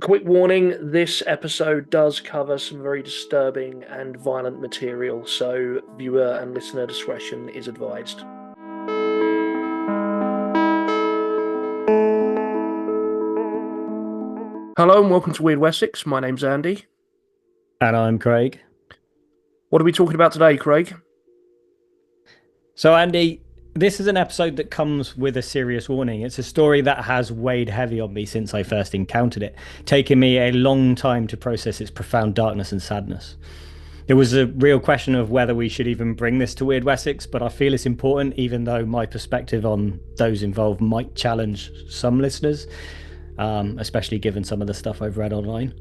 Quick warning, this episode does cover some very disturbing and violent material, so viewer and listener discretion is advised. Hello and welcome to Wyrd Wessex. My name's Andy. And I'm Craig. What are we talking about today, Craig? So, Andy, this is an episode that comes with a serious warning. It's a story that has weighed heavy on me since I first encountered it, taking me a long time to process its profound darkness and sadness. There was a real question of whether we should even bring this to Wyrd Wessex, but I feel it's important, even though my perspective on those involved might challenge some listeners, especially given some of the stuff I've read online.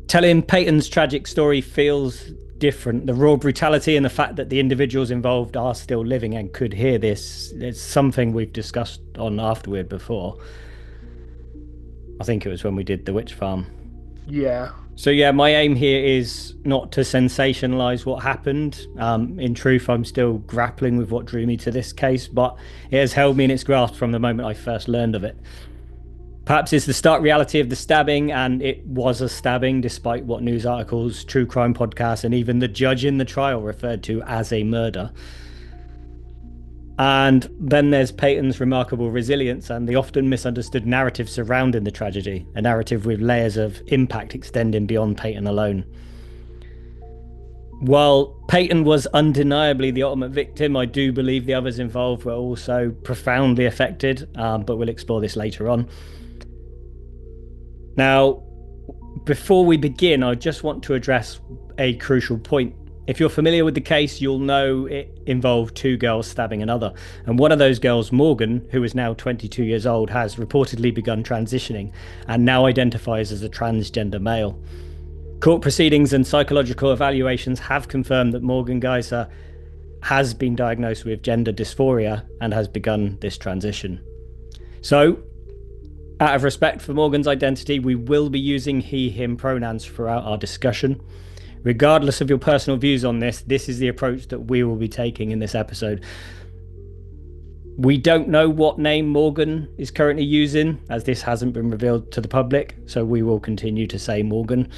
Telling Peyton's tragic story feels different. The raw brutality and the fact that the individuals involved are still living and could hear this, it's something we've discussed on Afterward before. I think it was when we did The Witch Farm. Yeah. So yeah, my aim here is not to sensationalize what happened. In truth, I'm still grappling with what drew me to this case, but it has held me in its grasp from the moment I first learned of it. Perhaps it's the stark reality of the stabbing, and it was a stabbing despite what news articles, true crime podcasts, and even the judge in the trial referred to as a murder. And then there's Peyton's remarkable resilience and the often misunderstood narrative surrounding the tragedy, a narrative with layers of impact extending beyond Peyton alone. While Peyton was undeniably the ultimate victim, I do believe the others involved were also profoundly affected, but we'll explore this later on. Now, before we begin, I just want to address a crucial point. If you're familiar with the case, you'll know it involved two girls stabbing another. And one of those girls, Morgan, who is now 22 years old, has reportedly begun transitioning and now identifies as a transgender male. Court proceedings and psychological evaluations have confirmed that Morgan Geyser has been diagnosed with gender dysphoria and has begun this transition. So, out of respect for Morgan's identity, we will be using he, him pronouns throughout our discussion. Regardless of your personal views on this, this is the approach that we will be taking in this episode. We don't know what name Morgan is currently using, as this hasn't been revealed to the public, so we will continue to say Morgan.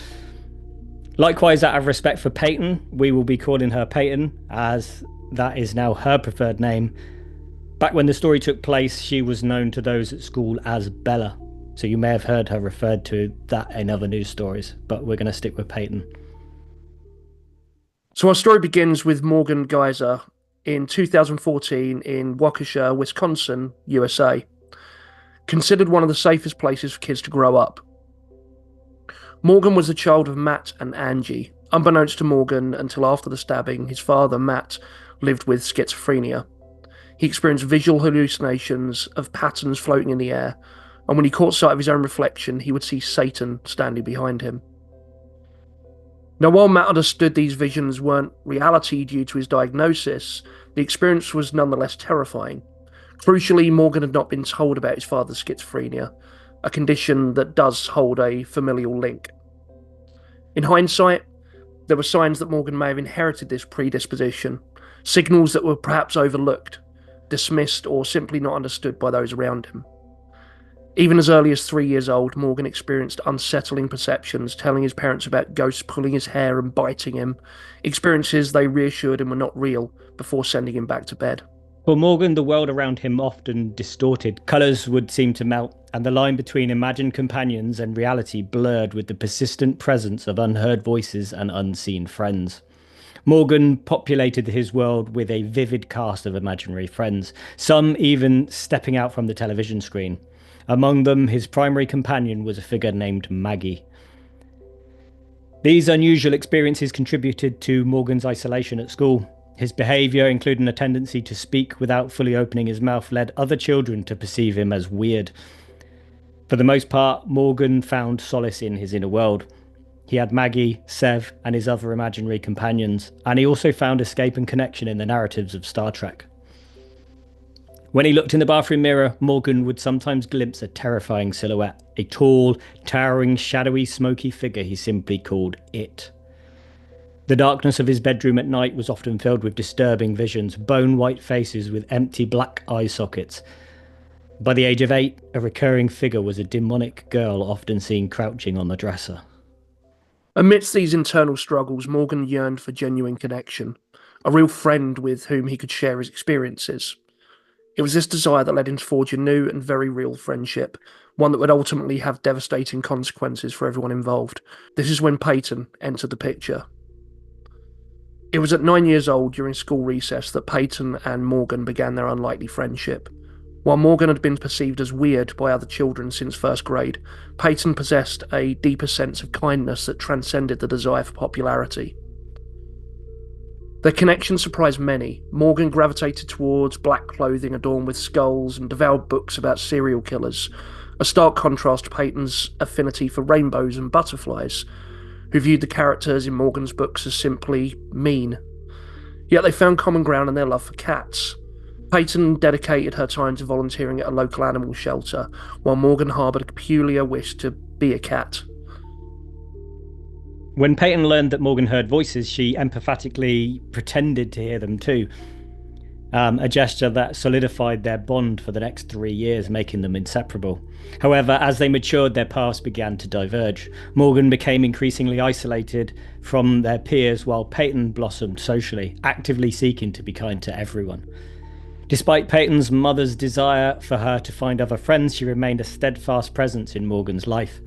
Likewise, out of respect for Peyton, we will be calling her Peyton, as that is now her preferred name. Back when the story took place, she was known to those at school as Bella, so you may have heard her referred to that in other news stories, but we're going to stick with Peyton. So our story begins with Morgan Geyser in 2014 in Waukesha, Wisconsin, USA. Considered one of the safest places for kids to grow up. Morgan was the child of Matt and Angie. Unbeknownst to Morgan, until after the stabbing, his father, Matt, lived with schizophrenia. He experienced visual hallucinations of patterns floating in the air, and when he caught sight of his own reflection, he would see Satan standing behind him. Now, while Matt understood these visions weren't reality due to his diagnosis, the experience was nonetheless terrifying. Crucially, Morgan had not been told about his father's schizophrenia, a condition that does hold a familial link. In hindsight, there were signs that Morgan may have inherited this predisposition, signals that were perhaps overlooked, dismissed, or simply not understood by those around him. Even as early as 3 years old, Morgan experienced unsettling perceptions, telling his parents about ghosts pulling his hair and biting him, experiences they reassured him were not real before sending him back to bed. For Morgan, the world around him often distorted. Colours would seem to melt, and the line between imagined companions and reality blurred with the persistent presence of unheard voices and unseen friends. Morgan populated his world with a vivid cast of imaginary friends, some even stepping out from the television screen. Among them, his primary companion was a figure named Maggie. These unusual experiences contributed to Morgan's isolation at school. His behaviour, including a tendency to speak without fully opening his mouth, led other children to perceive him as weird. For the most part, Morgan found solace in his inner world. He had Maggie, Sev, and his other imaginary companions, and he also found escape and connection in the narratives of Star Trek. When he looked in the bathroom mirror, Morgan would sometimes glimpse a terrifying silhouette, a tall, towering, shadowy, smoky figure he simply called It. The darkness of his bedroom at night was often filled with disturbing visions, bone-white faces with empty black eye sockets. By the age of 8, a recurring figure was a demonic girl often seen crouching on the dresser. Amidst these internal struggles, Morgan yearned for genuine connection, a real friend with whom he could share his experiences. It was this desire that led him to forge a new and very real friendship, one that would ultimately have devastating consequences for everyone involved. This is when Peyton entered the picture. It was at 9 years old, during school recess, that Peyton and Morgan began their unlikely friendship. While Morgan had been perceived as weird by other children since first grade, Peyton possessed a deeper sense of kindness that transcended the desire for popularity. Their connection surprised many. Morgan gravitated towards black clothing adorned with skulls and devoured books about serial killers, a stark contrast to Peyton's affinity for rainbows and butterflies, who viewed the characters in Morgan's books as simply mean. Yet they found common ground in their love for cats. Peyton dedicated her time to volunteering at a local animal shelter, while Morgan harboured a peculiar wish to be a cat. When Peyton learned that Morgan heard voices, she empathetically pretended to hear them too. A gesture that solidified their bond for the next 3 years, making them inseparable. However, as they matured, their paths began to diverge. Morgan became increasingly isolated from their peers, while Peyton blossomed socially, actively seeking to be kind to everyone. Despite Peyton's mother's desire for her to find other friends, she remained a steadfast presence in Morgan's life.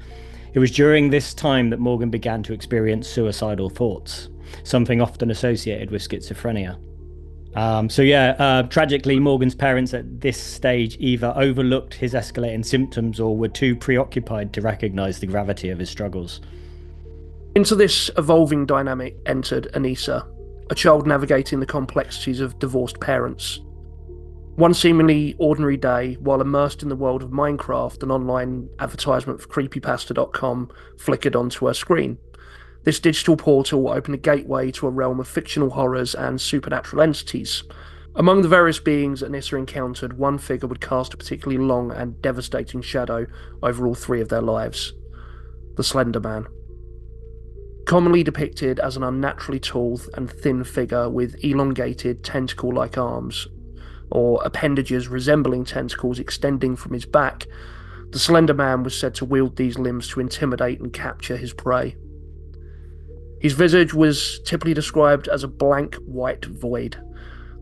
It was during this time that Morgan began to experience suicidal thoughts, something often associated with schizophrenia. Tragically, Morgan's parents at this stage either overlooked his escalating symptoms or were too preoccupied to recognise the gravity of his struggles. Into this evolving dynamic entered Anissa, a child navigating the complexities of divorced parents. One seemingly ordinary day, while immersed in the world of Minecraft, an online advertisement for creepypasta.com flickered onto her screen. This digital portal opened a gateway to a realm of fictional horrors and supernatural entities. Among the various beings Anissa encountered, one figure would cast a particularly long and devastating shadow over all 3 of their lives: the Slender Man. Commonly depicted as an unnaturally tall and thin figure with elongated tentacle-like arms, or appendages resembling tentacles extending from his back, the Slender Man was said to wield these limbs to intimidate and capture his prey. His visage was typically described as a blank white void,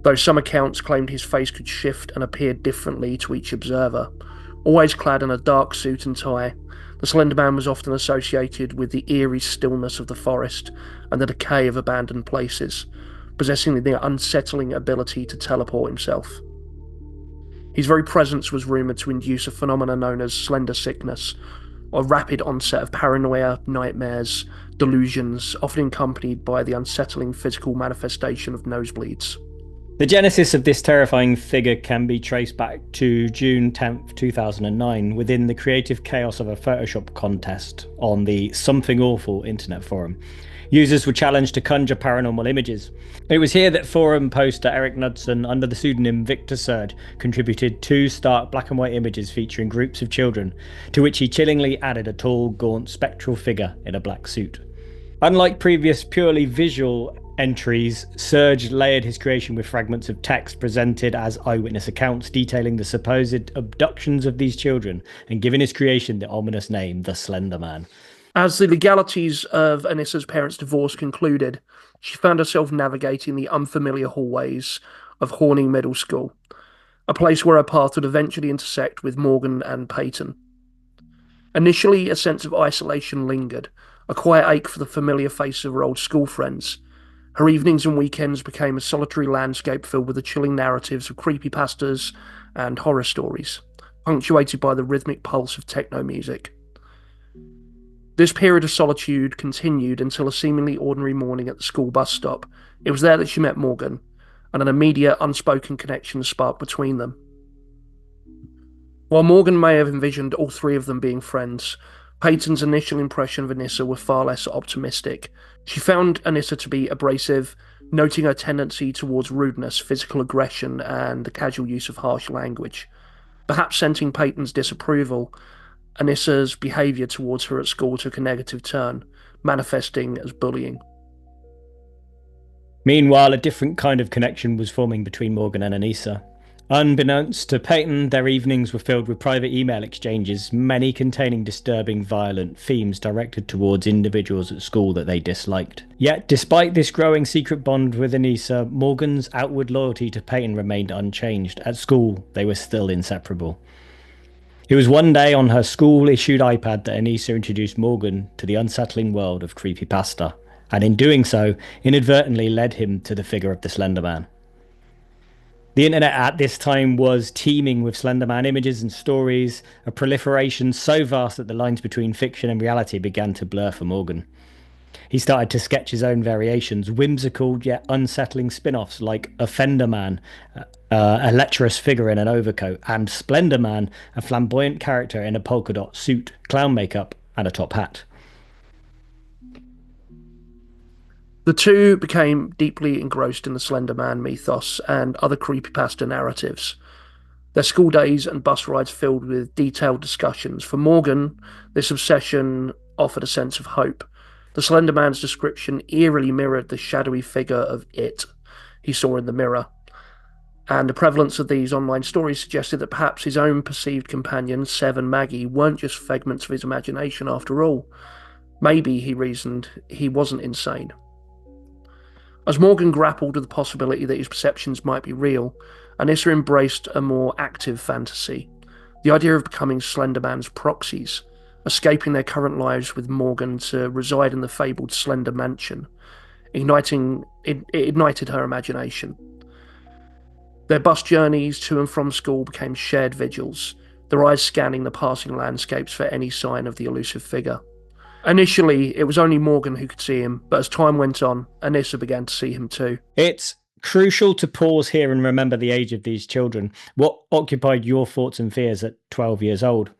though some accounts claimed his face could shift and appear differently to each observer. Always clad in a dark suit and tie, the Slender Man was often associated with the eerie stillness of the forest and the decay of abandoned places, possessing the unsettling ability to teleport himself. His very presence was rumoured to induce a phenomenon known as slender sickness, a rapid onset of paranoia, nightmares, delusions, often accompanied by the unsettling physical manifestation of nosebleeds. The genesis of this terrifying figure can be traced back to June 10th, 2009, within the creative chaos of a Photoshop contest on the Something Awful internet forum. Users were challenged to conjure paranormal images. It was here that forum poster Eric Knudsen, under the pseudonym Victor Surge, contributed 2 stark black and white images featuring groups of children, to which he chillingly added a tall, gaunt, spectral figure in a black suit. Unlike previous purely visual entries, Surge layered his creation with fragments of text presented as eyewitness accounts detailing the supposed abductions of these children, and giving his creation the ominous name, the Slender Man. As the legalities of Anissa's parents' divorce concluded, she found herself navigating the unfamiliar hallways of Horning Middle School, a place where her path would eventually intersect with Morgan and Peyton. Initially, a sense of isolation lingered, a quiet ache for the familiar faces of her old school friends. Her evenings and weekends became a solitary landscape filled with the chilling narratives of creepypastas and horror stories, punctuated by the rhythmic pulse of techno music. This period of solitude continued until a seemingly ordinary morning at the school bus stop. It was there that she met Morgan, and an immediate, unspoken connection sparked between them. While Morgan may have envisioned all 3 of them being friends, Peyton's initial impression of Anissa was far less optimistic. She found Anissa to be abrasive, noting her tendency towards rudeness, physical aggression, and the casual use of harsh language. Perhaps sensing Peyton's disapproval, Anissa's behaviour towards her at school took a negative turn, manifesting as bullying. Meanwhile, a different kind of connection was forming between Morgan and Anissa. Unbeknownst to Peyton, their evenings were filled with private email exchanges, many containing disturbing, violent themes directed towards individuals at school that they disliked. Yet, despite this growing secret bond with Anissa, Morgan's outward loyalty to Peyton remained unchanged. At school, they were still inseparable. It was one day on her school-issued iPad that Anissa introduced Morgan to the unsettling world of creepypasta, and in doing so, inadvertently led him to the figure of the Slender Man. The internet at this time was teeming with Slender Man images and stories, a proliferation so vast that the lines between fiction and reality began to blur for Morgan. He started to sketch his own variations, whimsical yet unsettling spin-offs like Offender Man, a lecherous figure in an overcoat, and Splendor Man, a flamboyant character in a polka dot suit, clown makeup, and a top hat. The two became deeply engrossed in the Slender Man mythos and other creepypasta narratives. Their school days and bus rides filled with detailed discussions. For Morgan, this obsession offered a sense of hope. The Slender Man's description eerily mirrored the shadowy figure of it he saw in the mirror, and the prevalence of these online stories suggested that perhaps his own perceived companions, Sev and Maggie, weren't just figments of his imagination after all. Maybe, he reasoned, he wasn't insane. As Morgan grappled with the possibility that his perceptions might be real, Anissa embraced a more active fantasy, the idea of becoming Slender Man's proxies, escaping their current lives with Morgan to reside in the fabled Slender Mansion. It ignited her imagination. Their bus journeys to and from school became shared vigils, their eyes scanning the passing landscapes for any sign of the elusive figure. Initially, it was only Morgan who could see him, but as time went on, Anissa began to see him too. It's crucial to pause here and remember the age of these children. What occupied your thoughts and fears at 12 years old?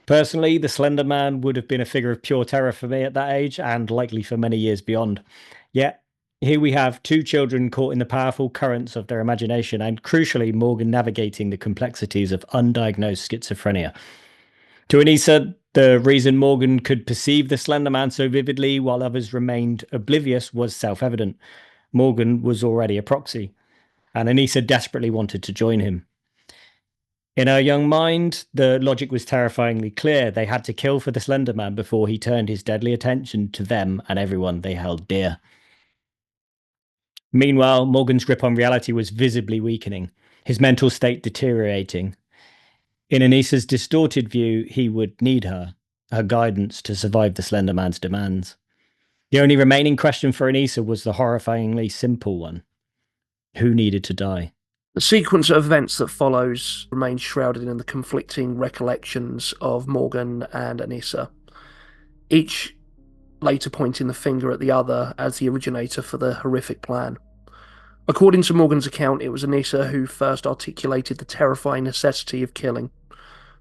Personally, the Slender Man would have been a figure of pure terror for me at that age, and likely for many years beyond. Yet, here we have two children caught in the powerful currents of their imagination, and crucially, Morgan navigating the complexities of undiagnosed schizophrenia. To Anissa, the reason Morgan could perceive the Slender Man so vividly while others remained oblivious was self-evident. Morgan was already a proxy, and Anissa desperately wanted to join him. In her young mind, the logic was terrifyingly clear. They had to kill for the Slender Man before he turned his deadly attention to them and everyone they held dear. Meanwhile, Morgan's grip on reality was visibly weakening, his mental state deteriorating. In Anissa's distorted view, he would need her guidance to survive the Slender Man's demands. The only remaining question for Anissa was the horrifyingly simple one. Who needed to die? The sequence of events that follows remains shrouded in the conflicting recollections of Morgan and Anissa, each later pointing the finger at the other as the originator for the horrific plan. According to Morgan's account, it was Anissa who first articulated the terrifying necessity of killing.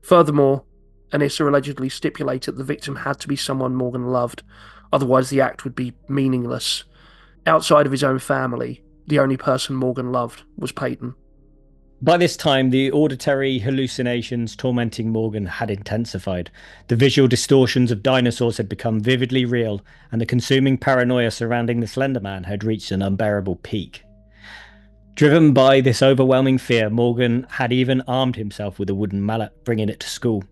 Furthermore, Anissa allegedly stipulated the victim had to be someone Morgan loved, otherwise the act would be meaningless. Outside of his own family, the only person Morgan loved was Peyton. By this time, the auditory hallucinations tormenting Morgan had intensified. The visual distortions of dinosaurs had become vividly real, and the consuming paranoia surrounding the Slender Man had reached an unbearable peak. Driven by this overwhelming fear, Morgan had even armed himself with a wooden mallet, bringing it to school.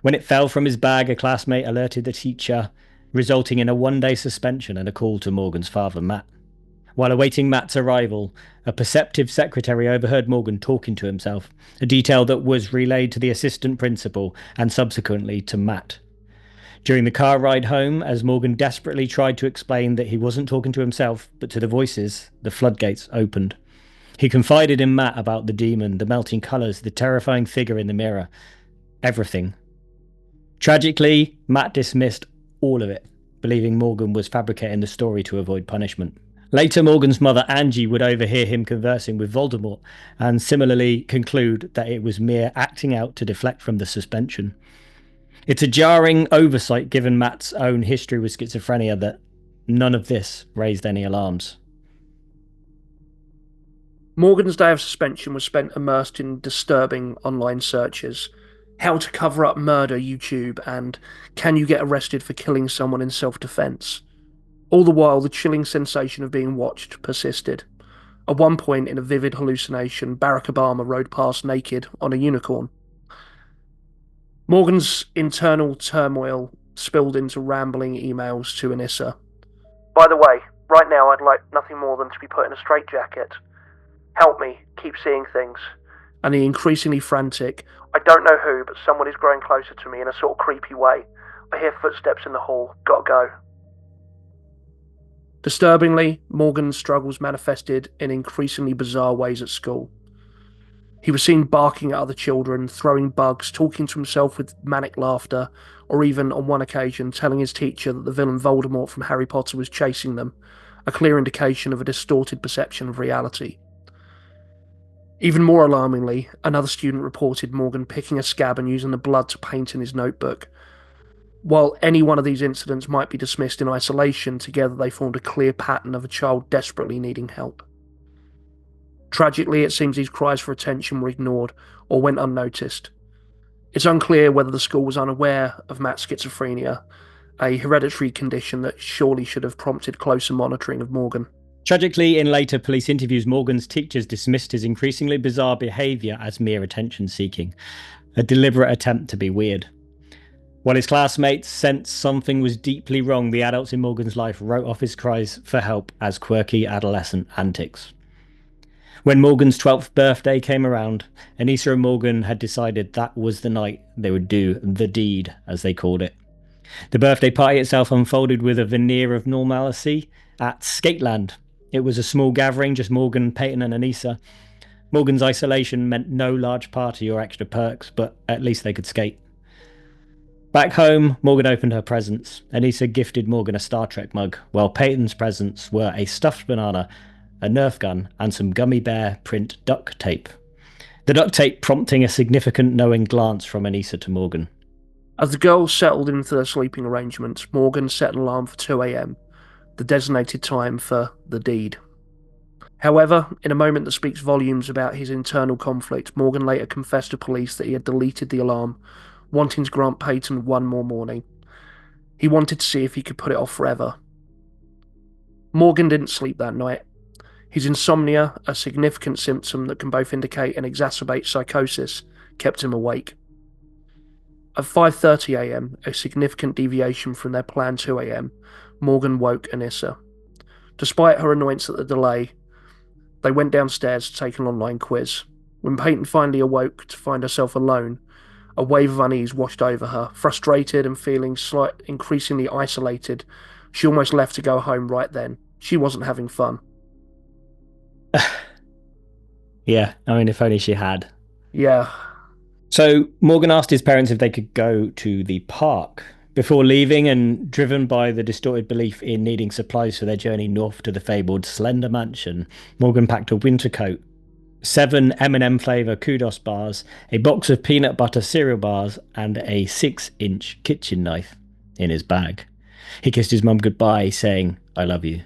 When it fell from his bag, a classmate alerted the teacher, resulting in a one-day suspension and a call to Morgan's father, Matt. While awaiting Matt's arrival, a perceptive secretary overheard Morgan talking to himself, a detail that was relayed to the assistant principal and subsequently to Matt. During the car ride home, as Morgan desperately tried to explain that he wasn't talking to himself, but to the voices, the floodgates opened. He confided in Matt about the demon, the melting colours, the terrifying figure in the mirror. Everything. Tragically, Matt dismissed all of it, believing Morgan was fabricating the story to avoid punishment. Later, Morgan's mother, Angie, would overhear him conversing with Voldemort and similarly conclude that it was mere acting out to deflect from the suspension. It's a jarring oversight given Matt's own history with schizophrenia that none of this raised any alarms. Morgan's day of suspension was spent immersed in disturbing online searches. How to cover up murder YouTube and can you get arrested for killing someone in self-defense? All the while, the chilling sensation of being watched persisted. At one point, in a vivid hallucination, Barack Obama rode past naked on a unicorn. Morgan's internal turmoil spilled into rambling emails to Anissa. By the way, right now I'd like nothing more than to be put in a straitjacket. Help me, keep seeing things. And the increasingly frantic, I don't know who, but someone is growing closer to me in a sort of creepy way. I hear footsteps in the hall, gotta go. Disturbingly, Morgan's struggles manifested in increasingly bizarre ways at school. He was seen barking at other children, throwing bugs, talking to himself with manic laughter, or even, on one occasion, telling his teacher that the villain Voldemort from Harry Potter was chasing them, a clear indication of a distorted perception of reality. Even more alarmingly, another student reported Morgan picking a scab and using the blood to paint in his notebook. While any one of these incidents might be dismissed in isolation, together they formed a clear pattern of a child desperately needing help. Tragically, it seems these cries for attention were ignored or went unnoticed. It's unclear whether the school was unaware of Matt's schizophrenia, a hereditary condition that surely should have prompted closer monitoring of Morgan. Tragically, in later police interviews, Morgan's teachers dismissed his increasingly bizarre behaviour as mere attention-seeking, a deliberate attempt to be weird. While his classmates sensed something was deeply wrong, the adults in Morgan's life wrote off his cries for help as quirky adolescent antics. When Morgan's 12th birthday came around, Anissa and Morgan had decided that was the night they would do the deed, as they called it. The birthday party itself unfolded with a veneer of normalcy at Skateland. It was a small gathering, just Morgan, Peyton and Anissa. Morgan's isolation meant no large party or extra perks, but at least they could skate. Back home, Morgan opened her presents. Anissa gifted Morgan a Star Trek mug, while Peyton's presents were a stuffed banana, a Nerf gun, and some gummy bear print duct tape. The duct tape prompting a significant knowing glance from Anissa to Morgan. As the girls settled into their sleeping arrangements, Morgan set an alarm for 2 a.m, the designated time for the deed. However, in a moment that speaks volumes about his internal conflict, Morgan later confessed to police that he had deleted the alarm, wanting to grant Peyton one more morning. He wanted to see if he could put it off forever. Morgan didn't sleep that night. His insomnia, a significant symptom that can both indicate and exacerbate psychosis, kept him awake. At 5:30 a.m, a significant deviation from their planned 2 a.m, Morgan woke Anissa. Despite her annoyance at the delay, they went downstairs to take an online quiz. When Peyton finally awoke to find herself alone, a wave of unease washed over her. Frustrated and feeling increasingly isolated, she almost left to go home right then. She wasn't having fun. Yeah, I mean, if only she had. Yeah. So Morgan asked his parents if they could go to the park. Before leaving, and driven by the distorted belief in needing supplies for their journey north to the fabled Slender Mansion, Morgan packed a winter coat, 7 M&M flavour kudos bars, a box of peanut butter cereal bars, and a 6-inch kitchen knife in his bag. He kissed his mum goodbye, saying, "I love you."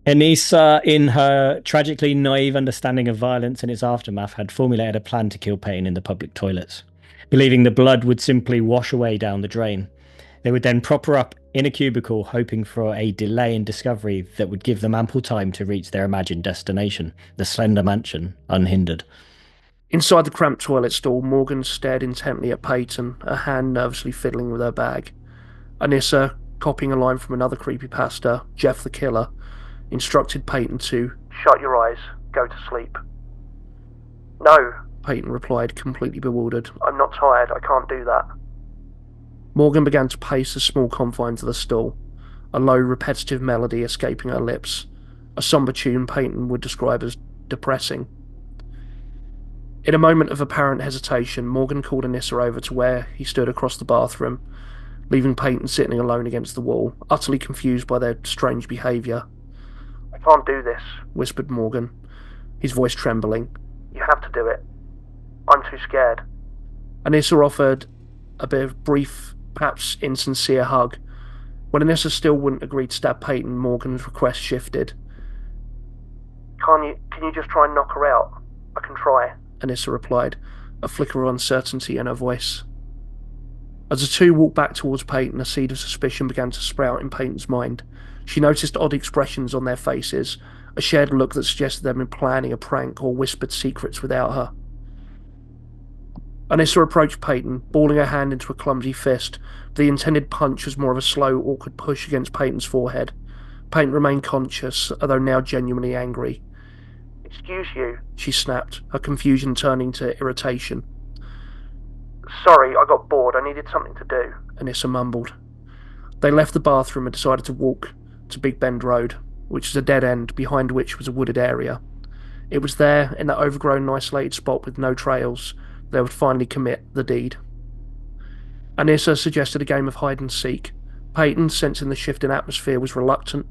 Anissa, in her tragically naive understanding of violence and its aftermath, had formulated a plan to kill Peyton in the public toilets, believing the blood would simply wash away down the drain. They would then prop her up in a cubicle, hoping for a delay in discovery that would give them ample time to reach their imagined destination, the Slender Mansion, unhindered. Inside the cramped toilet stall, Morgan stared intently at Peyton, her hand nervously fiddling with her bag. Anissa, copying a line from another creepypasta, Jeff the Killer, instructed Peyton to shut your eyes, go to sleep. No, Peyton replied, completely bewildered. I'm not tired, I can't do that. Morgan began to pace the small confines of the stall, a low, repetitive melody escaping her lips, a somber tune Peyton would describe as depressing. In a moment of apparent hesitation, Morgan called Anissa over to where he stood across the bathroom, leaving Peyton sitting alone against the wall, utterly confused by their strange behaviour. I can't do this, whispered Morgan, his voice trembling. You have to do it. I'm too scared. Anissa offered a bit of brief, perhaps insincere hug. When Anissa still wouldn't agree to stab Peyton, Morgan's request shifted. Can you just try and knock her out? I can try, Anissa replied, a flicker of uncertainty in her voice. As the two walked back towards Peyton, a seed of suspicion began to sprout in Peyton's mind. She noticed odd expressions on their faces, a shared look that suggested they'd been planning a prank or whispered secrets without her. Anissa approached Peyton, balling her hand into a clumsy fist. The intended punch was more of a slow, awkward push against Peyton's forehead. Peyton remained conscious, although now genuinely angry. "Excuse you," she snapped, her confusion turning to irritation. "Sorry, I got bored. I needed something to do," Anissa mumbled. They left the bathroom and decided to walk to Big Bend Road, which is a dead end behind which was a wooded area. It was there, in that overgrown and isolated spot with no trails, they would finally commit the deed. Anissa suggested a game of hide and seek. Peyton, sensing the shift in atmosphere, was reluctant,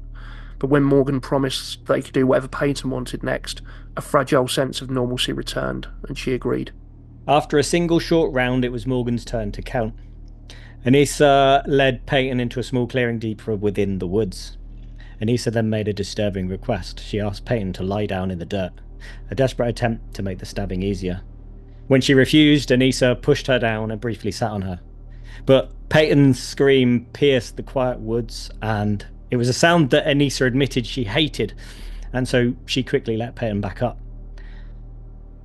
but when Morgan promised they could do whatever Peyton wanted next, a fragile sense of normalcy returned, and she agreed. After a single short round, it was Morgan's turn to count. Anissa led Peyton into a small clearing deeper within the woods. Anissa then made a disturbing request. She asked Peyton to lie down in the dirt, a desperate attempt to make the stabbing easier. When she refused, Anissa pushed her down and briefly sat on her. But Peyton's scream pierced the quiet woods, and it was a sound that Anissa admitted she hated, and so she quickly let Peyton back up.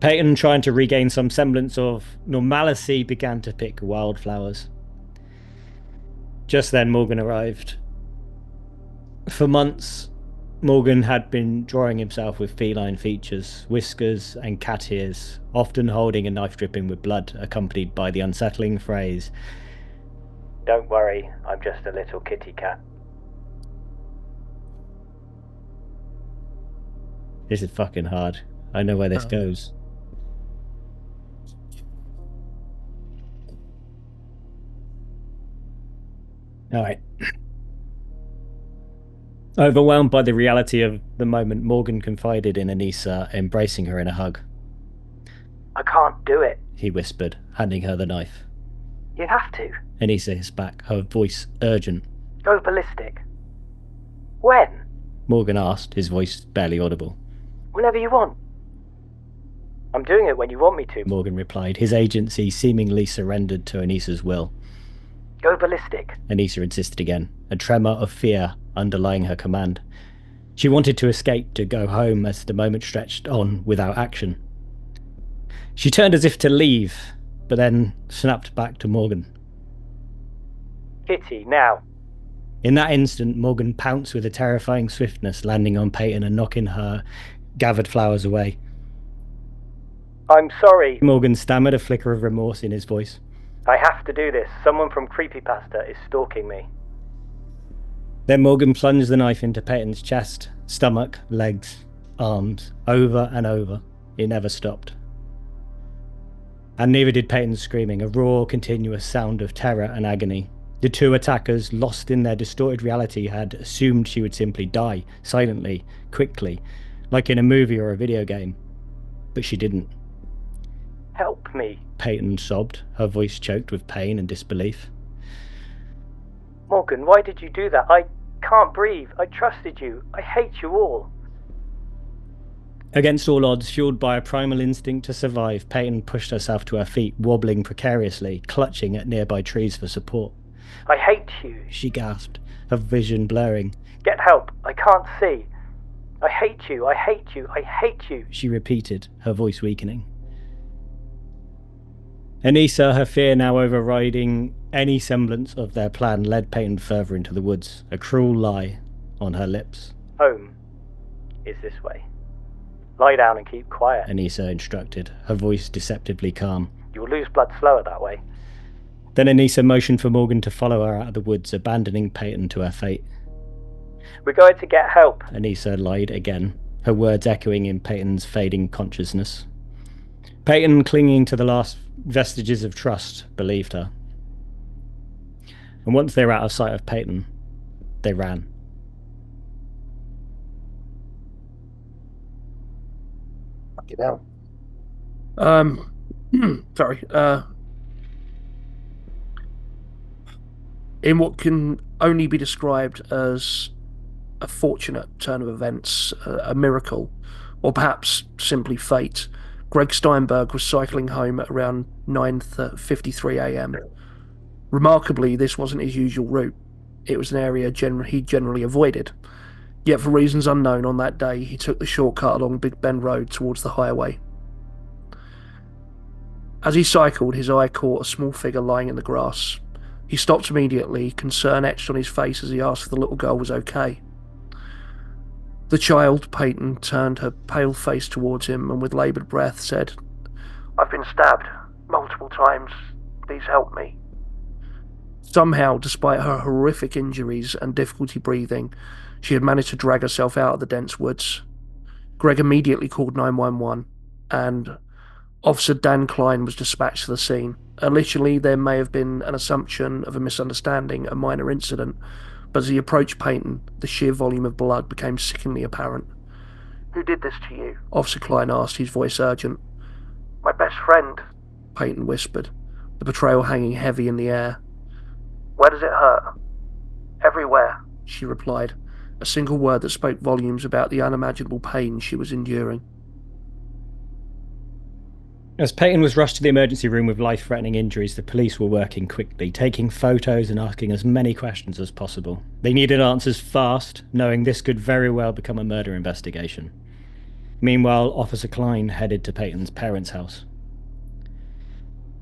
Peyton, trying to regain some semblance of normalcy, began to pick wildflowers. Just then, Morgan arrived. For months, Morgan had been drawing himself with feline features, whiskers and cat ears, often holding a knife dripping with blood, accompanied by the unsettling phrase, "Don't worry, I'm just a little kitty cat." This is fucking hard. I know where this goes. Alright. Overwhelmed by the reality of the moment, Morgan confided in Anissa, embracing her in a hug. "I can't do it," he whispered, handing her the knife. "You have to," Anissa hissed back, her voice urgent. "Go ballistic." "When?" Morgan asked, his voice barely audible. "Whenever you want." "I'm doing it when you want me to," Morgan replied, his agency seemingly surrendered to Anissa's will. "Go ballistic," Anissa insisted again, a tremor of fear underlying her command. She wanted to escape, to go home, as the moment stretched on without action. She turned as if to leave, but then snapped back to Morgan. "Kitty, now." In that instant, Morgan pounced with a terrifying swiftness, landing on Peyton and knocking her gathered flowers away. "I'm sorry," Morgan stammered, a flicker of remorse in his voice. "I have to do this. Someone from Creepypasta is stalking me." Then Morgan plunged the knife into Peyton's chest, stomach, legs, arms, over and over. It never stopped. And neither did Peyton's screaming, a raw, continuous sound of terror and agony. The two attackers, lost in their distorted reality, had assumed she would simply die, silently, quickly, like in a movie or a video game. But she didn't. "Help me," Peyton sobbed, her voice choked with pain and disbelief. "Morgan, why did you do that? I can't breathe. I trusted you. I hate you all." Against all odds, fueled by a primal instinct to survive, Peyton pushed herself to her feet, wobbling precariously, clutching at nearby trees for support. "I hate you," she gasped, her vision blurring. "Get help. I can't see. I hate you. I hate you. I hate you," she repeated, her voice weakening. Anissa, her fear now overriding any semblance of their plan, led Peyton further into the woods, a cruel lie on her lips. "Home is this way. Lie down and keep quiet," Anissa instructed, her voice deceptively calm. "You'll lose blood slower that way." Then Anissa motioned for Morgan to follow her out of the woods, abandoning Peyton to her fate. "We're going to get help," Anissa lied again, her words echoing in Peyton's fading consciousness. Peyton, clinging to the last vestiges of trust, believed her. And once they were out of sight of Peyton, they ran. Fuck it out. Sorry. In what can only be described as a fortunate turn of events, a miracle, or perhaps simply fate, Greg Steinberg was cycling home at around 9:53 a.m. Remarkably, this wasn't his usual route. It was an area he generally avoided. Yet for reasons unknown on that day, he took the shortcut along Big Bend Road towards the highway. As he cycled, his eye caught a small figure lying in the grass. He stopped immediately, concern etched on his face as he asked if the little girl was okay. The child, Peyton, turned her pale face towards him and with laboured breath said, "I've been stabbed multiple times. Please help me." Somehow, despite her horrific injuries and difficulty breathing, she had managed to drag herself out of the dense woods. Greg immediately called 911 and Officer Dan Klein was dispatched to the scene. Initially, there may have been an assumption of a misunderstanding, a minor incident, but as he approached Peyton, the sheer volume of blood became sickeningly apparent. "Who did this to you?" Officer Klein asked, his voice urgent. "My best friend," Peyton whispered, the betrayal hanging heavy in the air. "Where does it hurt?" "Everywhere," she replied, a single word that spoke volumes about the unimaginable pain she was enduring. As Peyton was rushed to the emergency room with life-threatening injuries, the police were working quickly, taking photos and asking as many questions as possible. They needed answers fast, knowing this could very well become a murder investigation. Meanwhile, Officer Klein headed to Peyton's parents' house.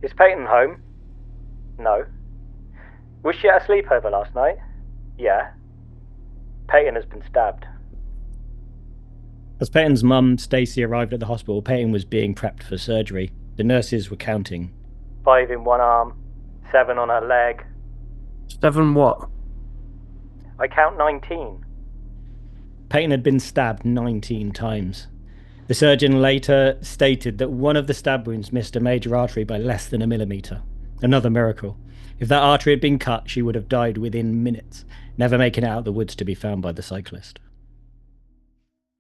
"Is Peyton home?" "No." "Was she at a sleepover last night?" "Yeah." "Peyton has been stabbed." As Peyton's mum, Stacey, arrived at the hospital, Peyton was being prepped for surgery. The nurses were counting. 5 in one arm, 7 on her leg. 7 what? I count 19. Peyton had been stabbed 19 times. The surgeon later stated that one of the stab wounds missed a major artery by less than a millimetre. Another miracle. If that artery had been cut, she would have died within minutes, never making it out of the woods to be found by the cyclist.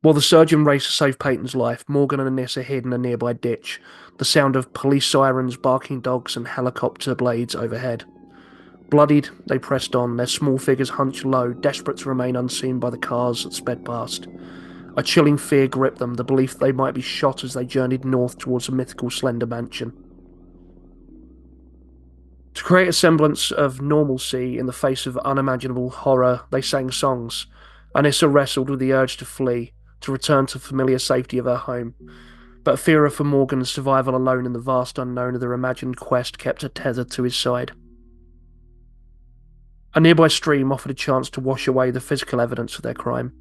While the surgeon raced to save Peyton's life, Morgan and Anissa hid in a nearby ditch, the sound of police sirens, barking dogs, and helicopter blades overhead. Bloodied, they pressed on, their small figures hunched low, desperate to remain unseen by the cars that sped past. A chilling fear gripped them, the belief they might be shot as they journeyed north towards the mythical Slender Mansion. To create a semblance of normalcy in the face of unimaginable horror, they sang songs. Anissa wrestled with the urge to flee, to return to familiar safety of her home, but fear for Morgan's survival alone in the vast unknown of their imagined quest kept her tethered to his side. A nearby stream offered a chance to wash away the physical evidence of their crime.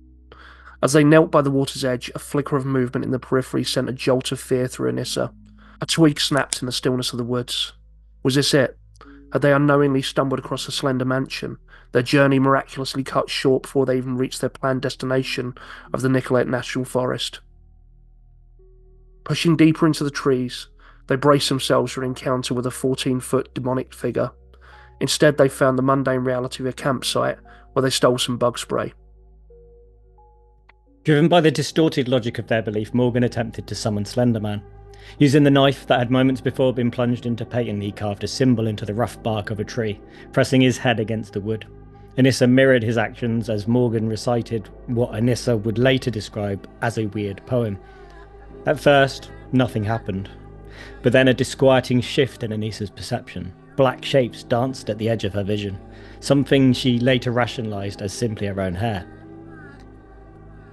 As they knelt by the water's edge, a flicker of movement in the periphery sent a jolt of fear through Anissa. A twig snapped in the stillness of the woods. Was this it? Had they unknowingly stumbled across the Slender Mansion, their journey miraculously cut short before they even reached their planned destination of the Nicollet National Forest? Pushing deeper into the trees, they braced themselves for an encounter with a 14-foot demonic figure. Instead, they found the mundane reality of a campsite where they stole some bug spray. Driven by the distorted logic of their belief, Morgan attempted to summon Slender Man. Using the knife that had moments before been plunged into Peyton, he carved a symbol into the rough bark of a tree, pressing his head against the wood. Anissa mirrored his actions as Morgan recited what Anissa would later describe as a weird poem. At first, nothing happened, but then a disquieting shift in Anissa's perception. Black shapes danced at the edge of her vision, something she later rationalised as simply her own hair.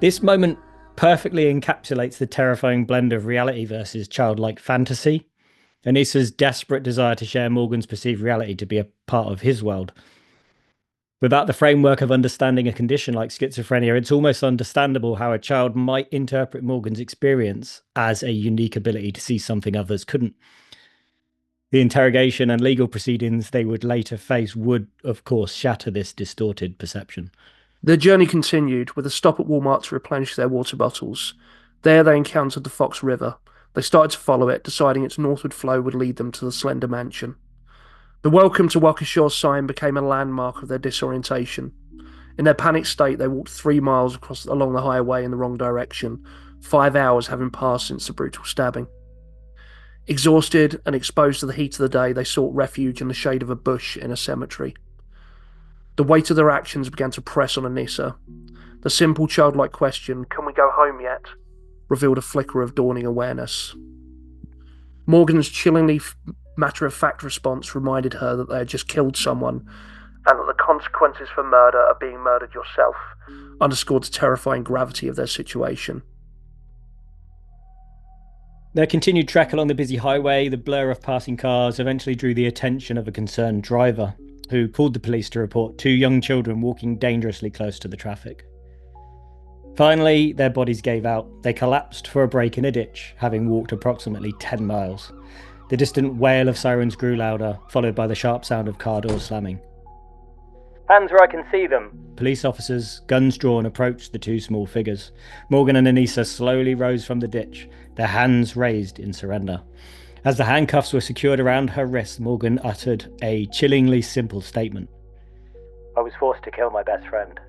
This moment perfectly encapsulates the terrifying blend of reality versus childlike fantasy. Anissa's desperate desire to share Morgan's perceived reality to be a part of his world. Without the framework of understanding a condition like schizophrenia, it's almost understandable how a child might interpret Morgan's experience as a unique ability to see something others couldn't. The interrogation and legal proceedings they would later face would, of course, shatter this distorted perception. Their journey continued, with a stop at Walmart to replenish their water bottles. There they encountered the Fox River. They started to follow it, deciding its northward flow would lead them to the Slender Mansion. The welcome to Waukesha sign became a landmark of their disorientation. In their panicked state, they walked 3 miles along the highway in the wrong direction, 5 hours having passed since the brutal stabbing. Exhausted and exposed to the heat of the day, they sought refuge in the shade of a bush in a cemetery. The weight of their actions began to press on Anissa. The simple childlike question, "Can we go home yet?" revealed a flicker of dawning awareness. Morgan's chillingly matter-of-fact response reminded her that they had just killed someone, and that the consequences for murder are being murdered yourself, underscored the terrifying gravity of their situation. Their continued trek along the busy highway, the blur of passing cars, eventually drew the attention of a concerned driver, who called the police to report 2 young children walking dangerously close to the traffic. Finally, their bodies gave out. They collapsed for a break in a ditch, having walked approximately 10 miles. The distant wail of sirens grew louder, followed by the sharp sound of car doors slamming. Hands where I can see them. Police officers, guns drawn, approached the 2 small figures. Morgan and Anissa slowly rose from the ditch, their hands raised in surrender. As the handcuffs were secured around her wrists, Morgan uttered a chillingly simple statement. I was forced to kill my best friend.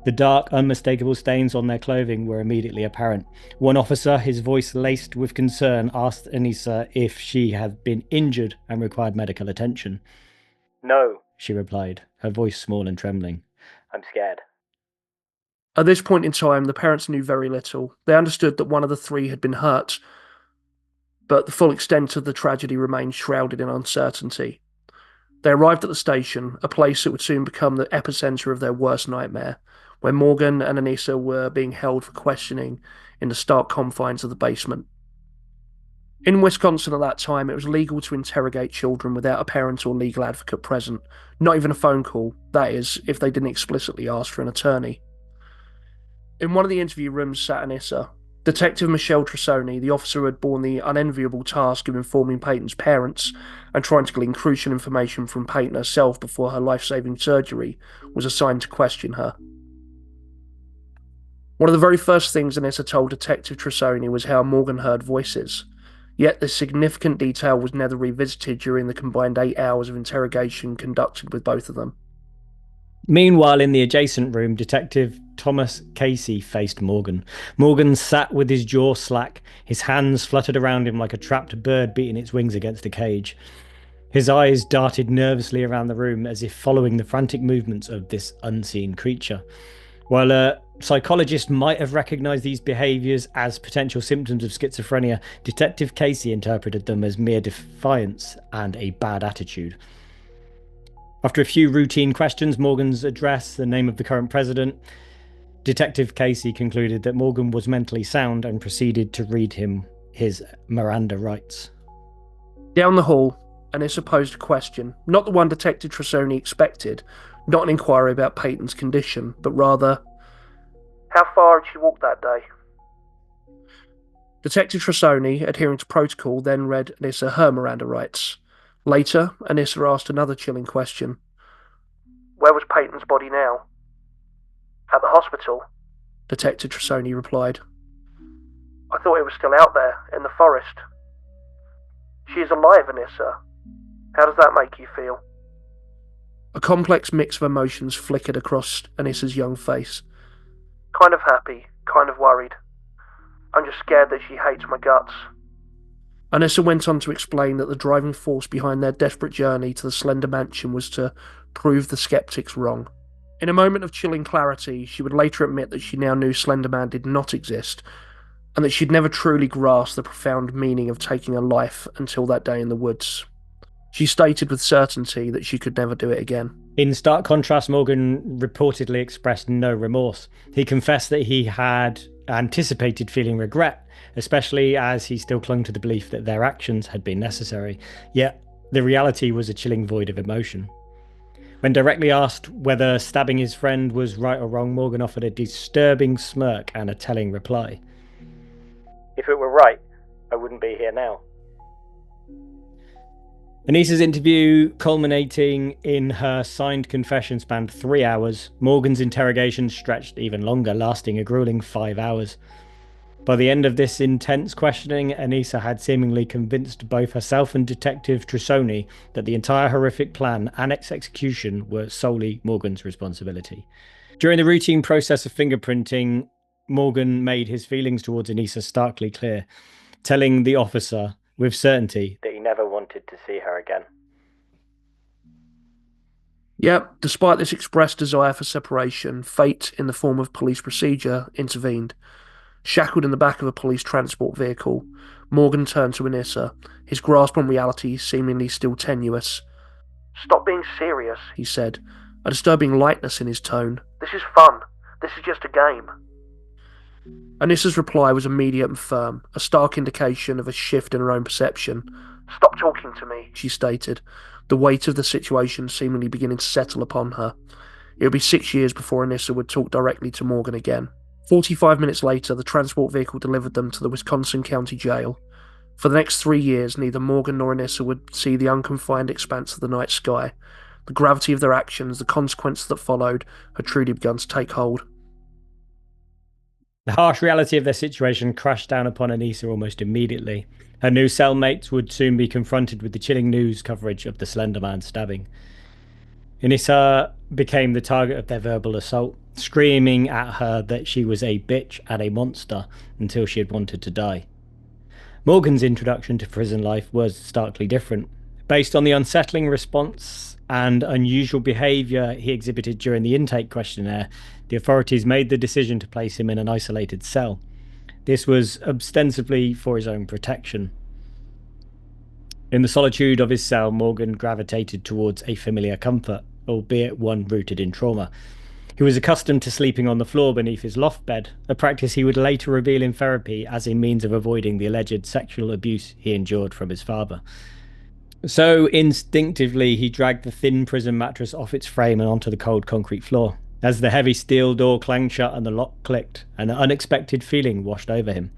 The dark, unmistakable stains on their clothing were immediately apparent. One officer, his voice laced with concern, asked Anissa if she had been injured and required medical attention. No, she replied, her voice small and trembling. I'm scared. At this point in time, the parents knew very little. They understood that one of the 3 had been hurt, but the full extent of the tragedy remained shrouded in uncertainty. They arrived at the station, a place that would soon become the epicenter of their worst nightmare, where Morgan and Anissa were being held for questioning in the stark confines of the basement. In Wisconsin at that time, it was legal to interrogate children without a parent or legal advocate present, not even a phone call, that is, if they didn't explicitly ask for an attorney. In one of the interview rooms sat Anissa. Detective Michelle Trissoni, the officer who had borne the unenviable task of informing Peyton's parents and trying to glean crucial information from Peyton herself before her life-saving surgery, was assigned to question her. One of the very first things Anissa told Detective Trissoni was how Morgan heard voices, yet this significant detail was never revisited during the combined 8 hours of interrogation conducted with both of them. Meanwhile, in the adjacent room, Detective Thomas Casey faced Morgan. Morgan sat with his jaw slack, his hands fluttered around him like a trapped bird beating its wings against a cage. His eyes darted nervously around the room as if following the frantic movements of this unseen creature. While a psychologist might have recognised these behaviours as potential symptoms of schizophrenia, Detective Casey interpreted them as mere defiance and a bad attitude. After a few routine questions, Morgan's address, the name of the current president, Detective Casey concluded that Morgan was mentally sound and proceeded to read him his Miranda rights. Down the hall, Anissa posed a question, not the one Detective Trissoni expected, not an inquiry about Peyton's condition, but rather, how far had she walked that day? Detective Trissoni, adhering to protocol, then read Anissa her Miranda rights. Later, Anissa asked another chilling question. Where was Peyton's body now? At the hospital, Detective Trissoni replied. I thought it was still out there, in the forest. She is alive, Anissa. How does that make you feel? A complex mix of emotions flickered across Anissa's young face. Kind of happy, kind of worried. I'm just scared that she hates my guts. Anissa went on to explain that the driving force behind their desperate journey to the Slender Mansion was to prove the skeptics wrong. In a moment of chilling clarity, she would later admit that she now knew Slender Man did not exist, and that she'd never truly grasped the profound meaning of taking a life until that day in the woods. She stated with certainty that she could never do it again. In stark contrast, Morgan reportedly expressed no remorse. He confessed that he had anticipated feeling regret, especially as he still clung to the belief that their actions had been necessary. Yet, the reality was a chilling void of emotion. When directly asked whether stabbing his friend was right or wrong, Morgan offered a disturbing smirk and a telling reply. If it were right, I wouldn't be here now. Anissa's interview, culminating in her signed confession, spanned 3 hours. Morgan's interrogation stretched even longer, lasting a grueling 5 hours. By the end of this intense questioning, Anissa had seemingly convinced both herself and Detective Trissoni that the entire horrific plan and its execution were solely Morgan's responsibility. During the routine process of fingerprinting, Morgan made his feelings towards Anissa starkly clear, telling the officer with certainty that he never wanted to see her again. Yep, despite this expressed desire for separation, fate, in the form of police procedure, intervened. Shackled in the back of a police transport vehicle, Morgan turned to Anissa, his grasp on reality seemingly still tenuous. Stop being serious, he said, a disturbing lightness in his tone. This is fun. This is just a game. Anissa's reply was immediate and firm, a stark indication of a shift in her own perception. Stop talking to me, she stated, the weight of the situation seemingly beginning to settle upon her. It would be 6 years before Anissa would talk directly to Morgan again. 45 minutes later, the transport vehicle delivered them to the Wisconsin County Jail. For the next 3 years, neither Morgan nor Anissa would see the unconfined expanse of the night sky. The gravity of their actions, the consequences that followed, had truly begun to take hold. The harsh reality of their situation crashed down upon Anissa almost immediately. Her new cellmates would soon be confronted with the chilling news coverage of the Slender Man stabbing. Anissa became the target of their verbal assault, screaming at her that she was a bitch and a monster until she had wanted to die. Morgan's introduction to prison life was starkly different. Based on the unsettling response and unusual behaviour he exhibited during the intake questionnaire, the authorities made the decision to place him in an isolated cell. This was ostensibly for his own protection. In the solitude of his cell, Morgan gravitated towards a familiar comfort, albeit one rooted in trauma. He was accustomed to sleeping on the floor beneath his loft bed, a practice he would later reveal in therapy as a means of avoiding the alleged sexual abuse he endured from his father. So instinctively, he dragged the thin prison mattress off its frame and onto the cold concrete floor. As the heavy steel door clanged shut and the lock clicked, an unexpected feeling washed over him.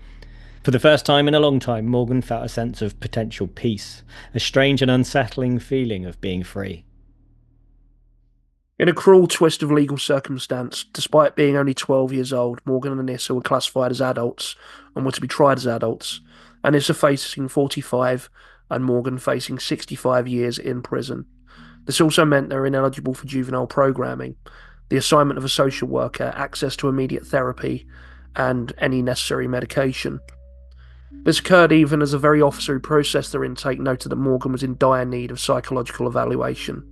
For the first time in a long time, Morgan felt a sense of potential peace, a strange and unsettling feeling of being free. In a cruel twist of legal circumstance, despite being only 12 years old, Morgan and Anissa were classified as adults and were to be tried as adults. Anissa facing 45 and Morgan facing 65 years in prison. This also meant they were ineligible for juvenile programming, the assignment of a social worker, access to immediate therapy, and any necessary medication. This occurred even as a very officer who processed their intake noted that Morgan was in dire need of psychological evaluation.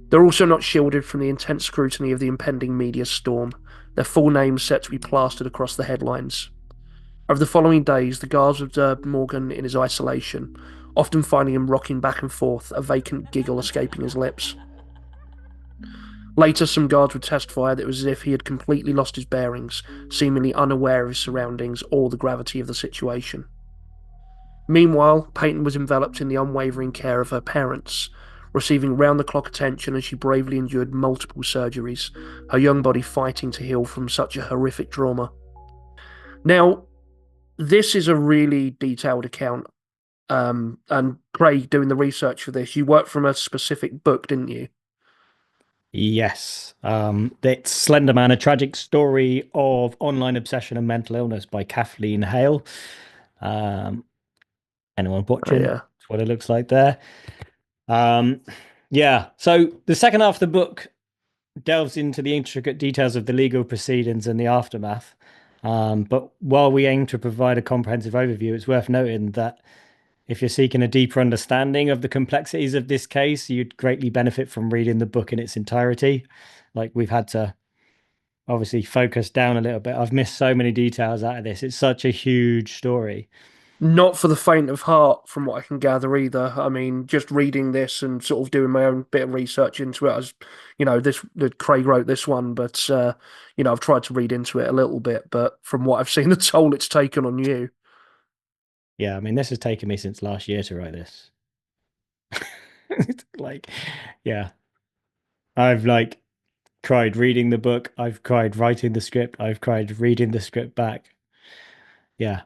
They're also not shielded from the intense scrutiny of the impending media storm, their full names set to be plastered across the headlines. Over the following days, the guards observed Morgan in his isolation, often finding him rocking back and forth, a vacant giggle escaping his lips. Later, some guards would testify that it was as if he had completely lost his bearings, seemingly unaware of his surroundings or the gravity of the situation. Meanwhile, Peyton was enveloped in the unwavering care of her parents, receiving round-the-clock attention as she bravely endured multiple surgeries, her young body fighting to heal from such a horrific trauma. Now, this is a really detailed account, and Craig, doing the research for this, you worked from a specific book, didn't you? Yes. It's Slender Man, a tragic story of online obsession and mental illness by Kathleen Hale. Anyone watching? Yeah. That's what it looks like there. Yeah. So the second half of the book delves into the intricate details of the legal proceedings and the aftermath. But while we aim to provide a comprehensive overview, it's worth noting that if you're seeking a deeper understanding of the complexities of this case, you'd greatly benefit from reading the book in its entirety. Like, we've had to obviously focus down a little bit. I've missed so many details out of this. It's such a huge story. Not for the faint of heart, from what I can gather either. I mean, just reading this and sort of doing my own bit of research into it, as Craig wrote this one, but I've tried to read into it a little bit. But from what I've seen, the toll it's taken on you. Yeah, I mean, this has taken me since last year to write this. Yeah, I've cried reading the book. I've cried writing the script. I've cried reading the script back. Yeah,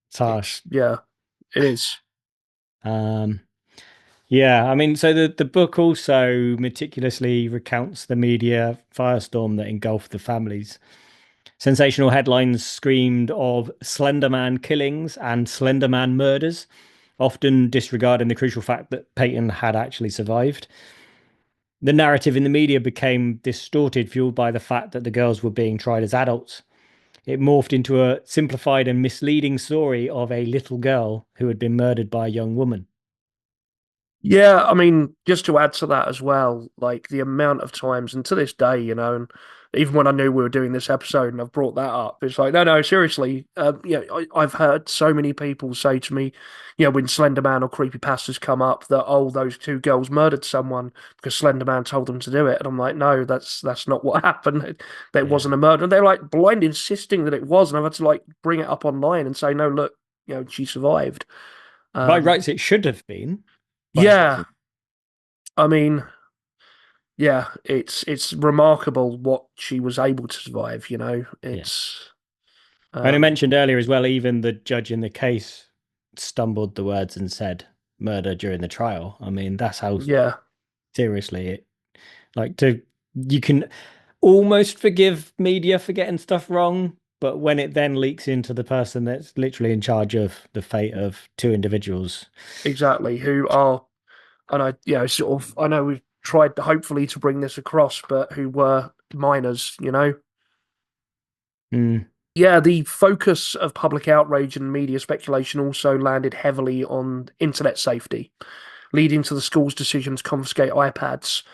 it's harsh. Yeah, it is. Yeah, I mean, so the book also meticulously recounts the media firestorm that engulfed the families. Sensational headlines screamed of Slender Man killings and Slender Man murders, often disregarding the crucial fact that Peyton had actually survived. The narrative in the media became distorted, fueled by the fact that the girls were being tried as adults. It morphed into a simplified and misleading story of a little girl who had been murdered by a young woman. Yeah, I mean, just to add to that as well, like the amount of times, and to this day, and even when I knew we were doing this episode and I've brought that up, it's like, no, seriously. I've heard so many people say to me, when Slender Man or creepypastas come up, that those two girls murdered someone because Slender Man told them to do it, and I'm like, no, that's not what happened. That wasn't a murder. And they're like blind insisting that it was, and I've had to like bring it up online and say, no, look, she survived. By rights, it should have been. Yeah, I mean. Yeah, it's remarkable what she was able to survive, It's and I mentioned earlier as well, even the judge in the case stumbled the words and said murder during the trial. I mean, that's how seriously you can almost forgive media for getting stuff wrong, but when it then leaks into the person that's literally in charge of the fate of two individuals. Exactly, who are, and I know we've tried hopefully to bring this across, but who were minors, Yeah, the focus of public outrage and media speculation also landed heavily on internet safety, leading to the school's decision to confiscate iPads.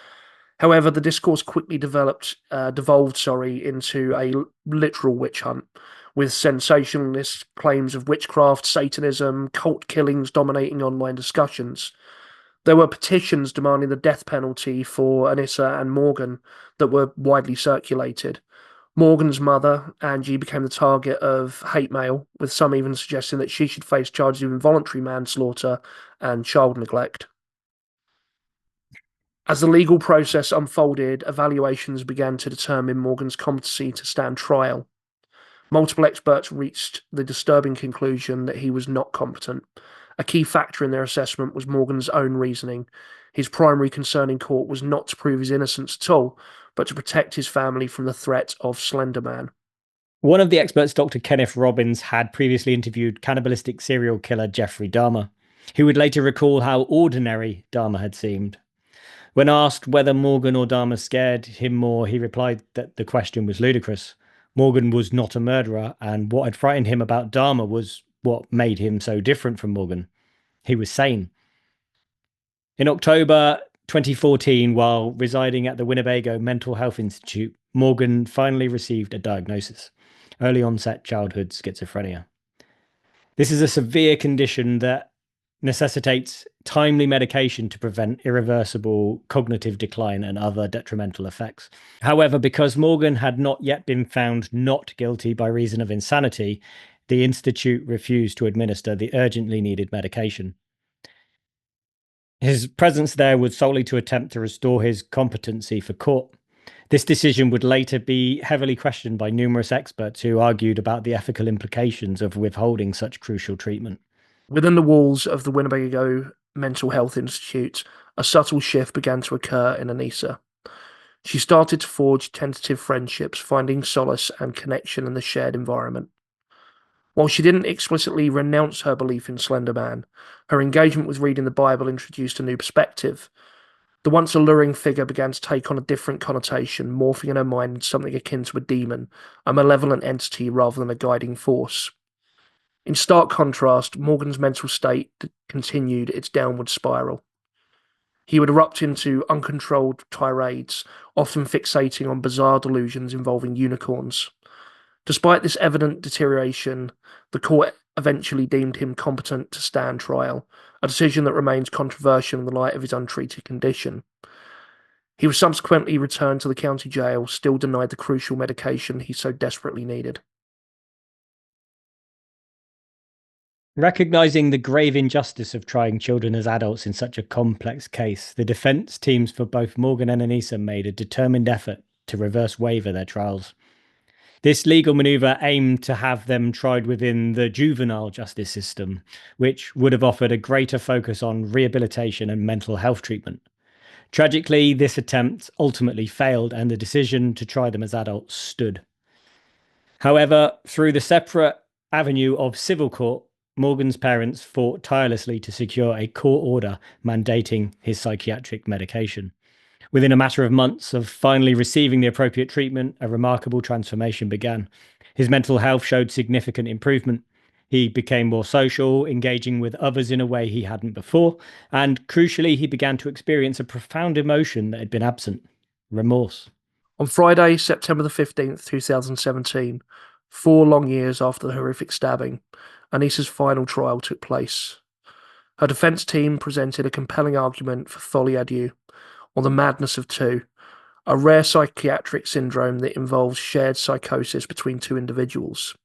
However, the discourse quickly devolved, into a literal witch hunt, with sensationalist claims of witchcraft, Satanism, cult killings dominating online discussions. There were petitions demanding the death penalty for Anissa and Morgan that were widely circulated. Morgan's mother, Angie, became the target of hate mail, with some even suggesting that she should face charges of involuntary manslaughter and child neglect. As the legal process unfolded, evaluations began to determine Morgan's competency to stand trial. Multiple experts reached the disturbing conclusion that he was not competent. A key factor in their assessment was Morgan's own reasoning. His primary concern in court was not to prove his innocence at all, but to protect his family from the threat of Slender Man. One of the experts, Dr. Kenneth Robbins, had previously interviewed cannibalistic serial killer Jeffrey Dahmer, who would later recall how ordinary Dahmer had seemed. When asked whether Morgan or Dahmer scared him more, he replied that the question was ludicrous. Morgan was not a murderer, and what had frightened him about Dahmer was what made him so different from Morgan. He was sane. In October 2014, while residing at the Winnebago Mental Health Institute, Morgan finally received a diagnosis: early onset childhood schizophrenia. This is a severe condition that necessitates timely medication to prevent irreversible cognitive decline and other detrimental effects. However, because Morgan had not yet been found not guilty by reason of insanity, the Institute refused to administer the urgently needed medication. His presence there was solely to attempt to restore his competency for court. This decision would later be heavily questioned by numerous experts who argued about the ethical implications of withholding such crucial treatment. Within the walls of the Winnebago Mental Health Institute, a subtle shift began to occur in Anissa. She started to forge tentative friendships, finding solace and connection in the shared environment. While she didn't explicitly renounce her belief in Slender Man, her engagement with reading the Bible introduced a new perspective. The once alluring figure began to take on a different connotation, morphing in her mind into something akin to a demon, a malevolent entity rather than a guiding force. In stark contrast, Morgan's mental state continued its downward spiral. He would erupt into uncontrolled tirades, often fixating on bizarre delusions involving unicorns. Despite this evident deterioration, the court eventually deemed him competent to stand trial, a decision that remains controversial in the light of his untreated condition. He was subsequently returned to the county jail, still denied the crucial medication he so desperately needed. Recognizing the grave injustice of trying children as adults in such a complex case, the defense teams for both Morgan and Anissa made a determined effort to reverse waiver their trials. This legal maneuver aimed to have them tried within the juvenile justice system, which would have offered a greater focus on rehabilitation and mental health treatment. Tragically, this attempt ultimately failed, and the decision to try them as adults stood. However, through the separate avenue of civil court, Morgan's parents fought tirelessly to secure a court order mandating his psychiatric medication. Within a matter of months of finally receiving the appropriate treatment, a remarkable transformation began. His mental health showed significant improvement. He became more social, engaging with others in a way he hadn't before, and crucially, he began to experience a profound emotion that had been absent: remorse. On Friday, September the 15th, 2017, 4 long years after the horrific stabbing, Anissa's final trial took place. Her defense team presented a compelling argument for folie à deux, or the madness of two, a rare psychiatric syndrome that involves shared psychosis between two individuals.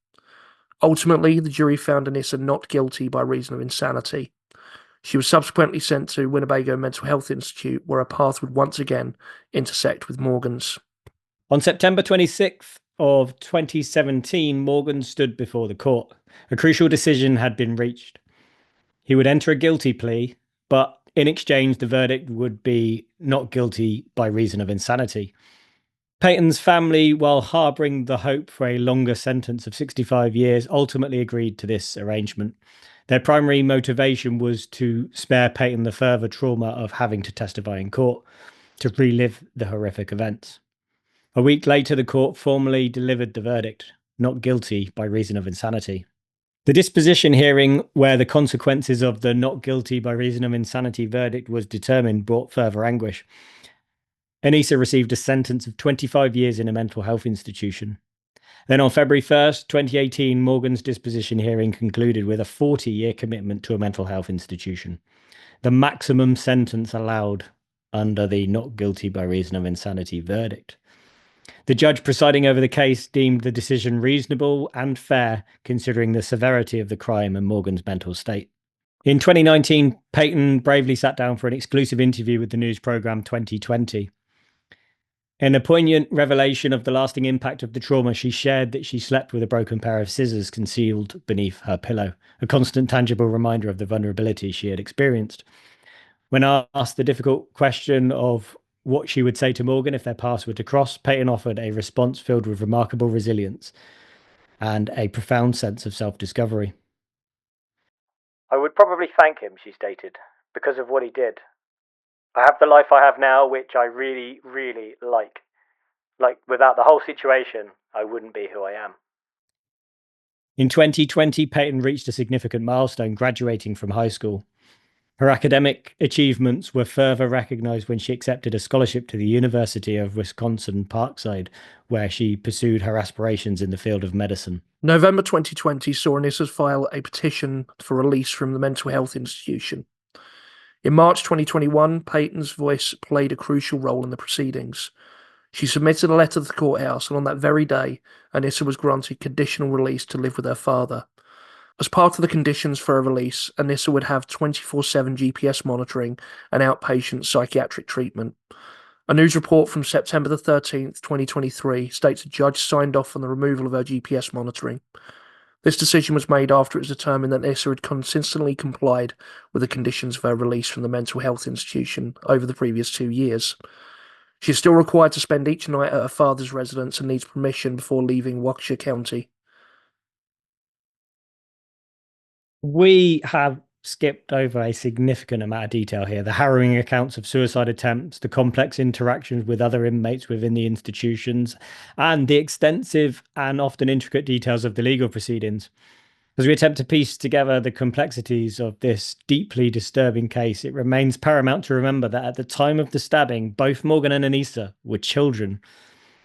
Ultimately, the jury found Anissa not guilty by reason of insanity. She was subsequently sent to Winnebago Mental Health Institute, where her path would once again intersect with Morgan's. On September 26th of 2017, Morgan stood before the court. A crucial decision had been reached. He would enter a guilty plea, but in exchange, the verdict would be not guilty by reason of insanity. Peyton's family, while harbouring the hope for a longer sentence of 65 years, ultimately agreed to this arrangement. Their primary motivation was to spare Peyton the further trauma of having to testify in court, to relive the horrific events. A week later, the court formally delivered the verdict, not guilty by reason of insanity. The disposition hearing, where the consequences of the not guilty by reason of insanity verdict was determined, brought further anguish. Anissa received a sentence of 25 years in a mental health institution. Then on February 1st, 2018, Morgan's disposition hearing concluded with a 40-year commitment to a mental health institution, the maximum sentence allowed under the not guilty by reason of insanity verdict. The judge presiding over the case deemed the decision reasonable and fair, considering the severity of the crime and Morgan's mental state. In 2019, Peyton bravely sat down for an exclusive interview with the news programme 2020. In a poignant revelation of the lasting impact of the trauma, she shared that she slept with a broken pair of scissors concealed beneath her pillow, a constant tangible reminder of the vulnerability she had experienced. When asked the difficult question of what she would say to Morgan if their paths were to cross, Peyton offered a response filled with remarkable resilience and a profound sense of self-discovery. I would probably thank him, she stated, because of what he did. I have the life I have now, which I really, really like. Like, without the whole situation, I wouldn't be who I am. In 2020, Peyton reached a significant milestone, graduating from high school. Her academic achievements were further recognized when she accepted a scholarship to the University of Wisconsin-Parkside, where she pursued her aspirations in the field of medicine. November 2020 saw Anissa file a petition for release from the mental health institution. In March 2021, Peyton's voice played a crucial role in the proceedings. She submitted a letter to the courthouse, and on that very day, Anissa was granted conditional release to live with her father. As part of the conditions for her release, Anissa would have 24/7 GPS monitoring and outpatient psychiatric treatment. A news report from September the 13th, 2023 states a judge signed off on the removal of her GPS monitoring. This decision was made after it was determined that Anissa had consistently complied with the conditions of her release from the mental health institution over the previous 2 years. She is still required to spend each night at her father's residence and needs permission before leaving Waukesha County. We have skipped over a significant amount of detail here. The harrowing accounts of suicide attempts, the complex interactions with other inmates within the institutions, and the extensive and often intricate details of the legal proceedings. As we attempt to piece together the complexities of this deeply disturbing case, it remains paramount to remember that at the time of the stabbing, both Morgan and Anissa were children,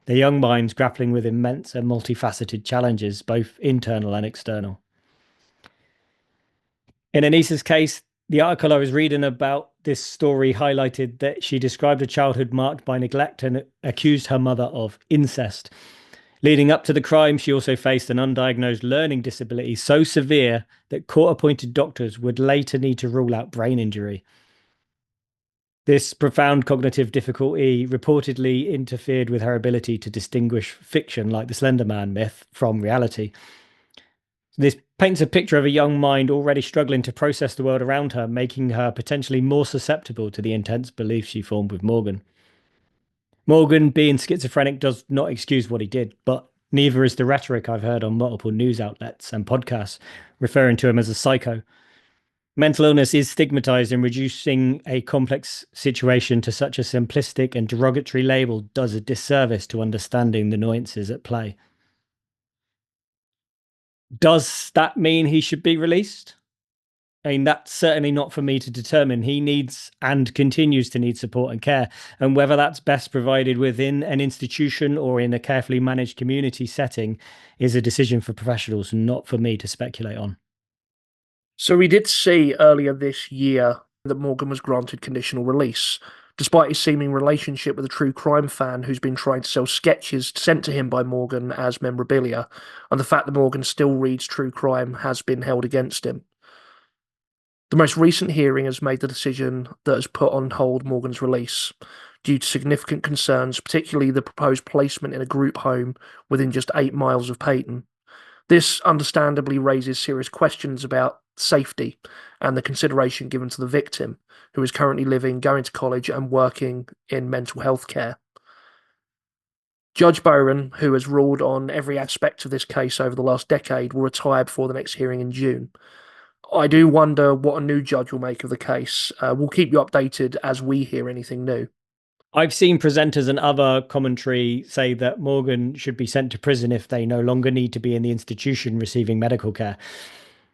their young minds grappling with immense and multifaceted challenges, both internal and external. In Anissa's case, the article I was reading about this story highlighted that she described a childhood marked by neglect and accused her mother of incest. Leading up to the crime, she also faced an undiagnosed learning disability so severe that court-appointed doctors would later need to rule out brain injury. This profound cognitive difficulty reportedly interfered with her ability to distinguish fiction like the Slender Man myth from reality. This paints a picture of a young mind already struggling to process the world around her, making her potentially more susceptible to the intense beliefs she formed with Morgan. Morgan, being schizophrenic, does not excuse what he did, but neither is the rhetoric I've heard on multiple news outlets and podcasts referring to him as a psycho. Mental illness is stigmatized, and reducing a complex situation to such a simplistic and derogatory label does a disservice to understanding the nuances at play. Does that mean he should be released? I mean, that's certainly not for me to determine. He needs and continues to need support and care. And whether that's best provided within an institution or in a carefully managed community setting is a decision for professionals, not for me to speculate on. So we did see earlier this year that Morgan was granted conditional release, despite his seeming relationship with a true crime fan who's been trying to sell sketches sent to him by Morgan as memorabilia, and the fact that Morgan still reads true crime has been held against him. The most recent hearing has made the decision that has put on hold Morgan's release due to significant concerns, particularly the proposed placement in a group home within just 8 miles of Peyton. This understandably raises serious questions about safety and the consideration given to the victim, who is currently living, going to college, and working in mental health care. Judge Bowen, who has ruled on every aspect of this case over the last decade, will retire before the next hearing in June. I do wonder what a new judge will make of the case. We'll keep you updated as we hear anything new. I've seen presenters and other commentary say that Morgan should be sent to prison if they no longer need to be in the institution receiving medical care.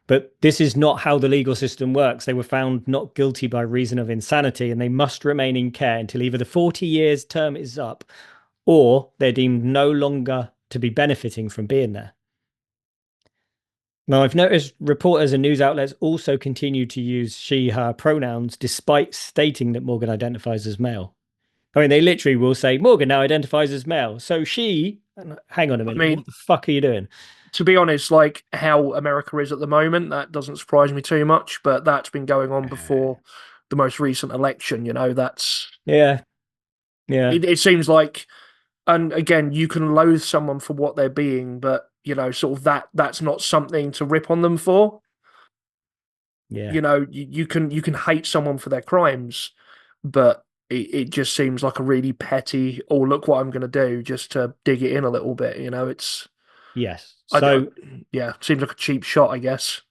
But this is not how the legal system works. They were found not guilty by reason of insanity, and they must remain in care until either the 40 years term is up or they're deemed no longer to be benefiting from being there. Now, I've noticed reporters and news outlets also continue to use she, her pronouns despite stating that Morgan identifies as male. I mean, they literally will say, Morgan now identifies as male. So she, hang on a minute, what the fuck are you doing? To be honest, like how America is at the moment, that doesn't surprise me too much, but that's been going on before the most recent election, that's... Yeah. It seems like, and again, you can loathe someone for what they're being, but, sort of that's not something to rip on them for. Yeah. You can hate someone for their crimes, but it just seems like a really petty, oh, look what I'm going to do, just to dig it in a little bit. It's... Yes. So, yeah, seems like a cheap shot, I guess.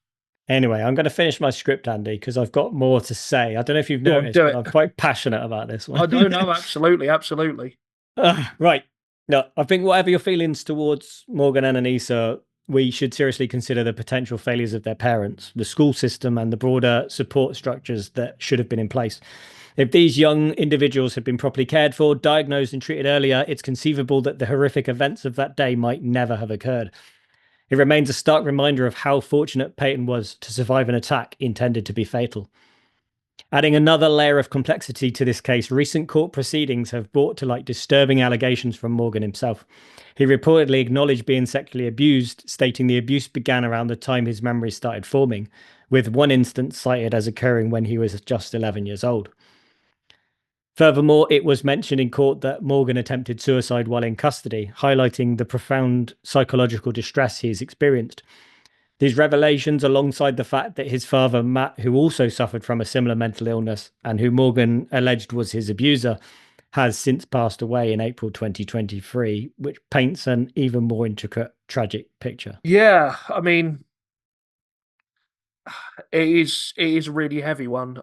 Anyway, I'm going to finish my script, Andy, because I've got more to say. I don't know if you've noticed, but I'm quite passionate about this one. I don't know, absolutely. Right. No, I think whatever your feelings towards Morgan and Anissa, we should seriously consider the potential failures of their parents, the school system, and the broader support structures that should have been in place. If these young individuals had been properly cared for, diagnosed, and treated earlier, it's conceivable that the horrific events of that day might never have occurred. It remains a stark reminder of how fortunate Peyton was to survive an attack intended to be fatal. Adding another layer of complexity to this case, recent court proceedings have brought to light disturbing allegations from Morgan himself. He reportedly acknowledged being sexually abused, stating the abuse began around the time his memories started forming, with one instance cited as occurring when he was just 11 years old. Furthermore, it was mentioned in court that Morgan attempted suicide while in custody, highlighting the profound psychological distress he's experienced. These revelations, alongside the fact that his father, Matt, who also suffered from a similar mental illness and who Morgan alleged was his abuser, has since passed away in April 2023, which paints an even more intricate, tragic picture. Yeah, I mean, it is a really heavy one.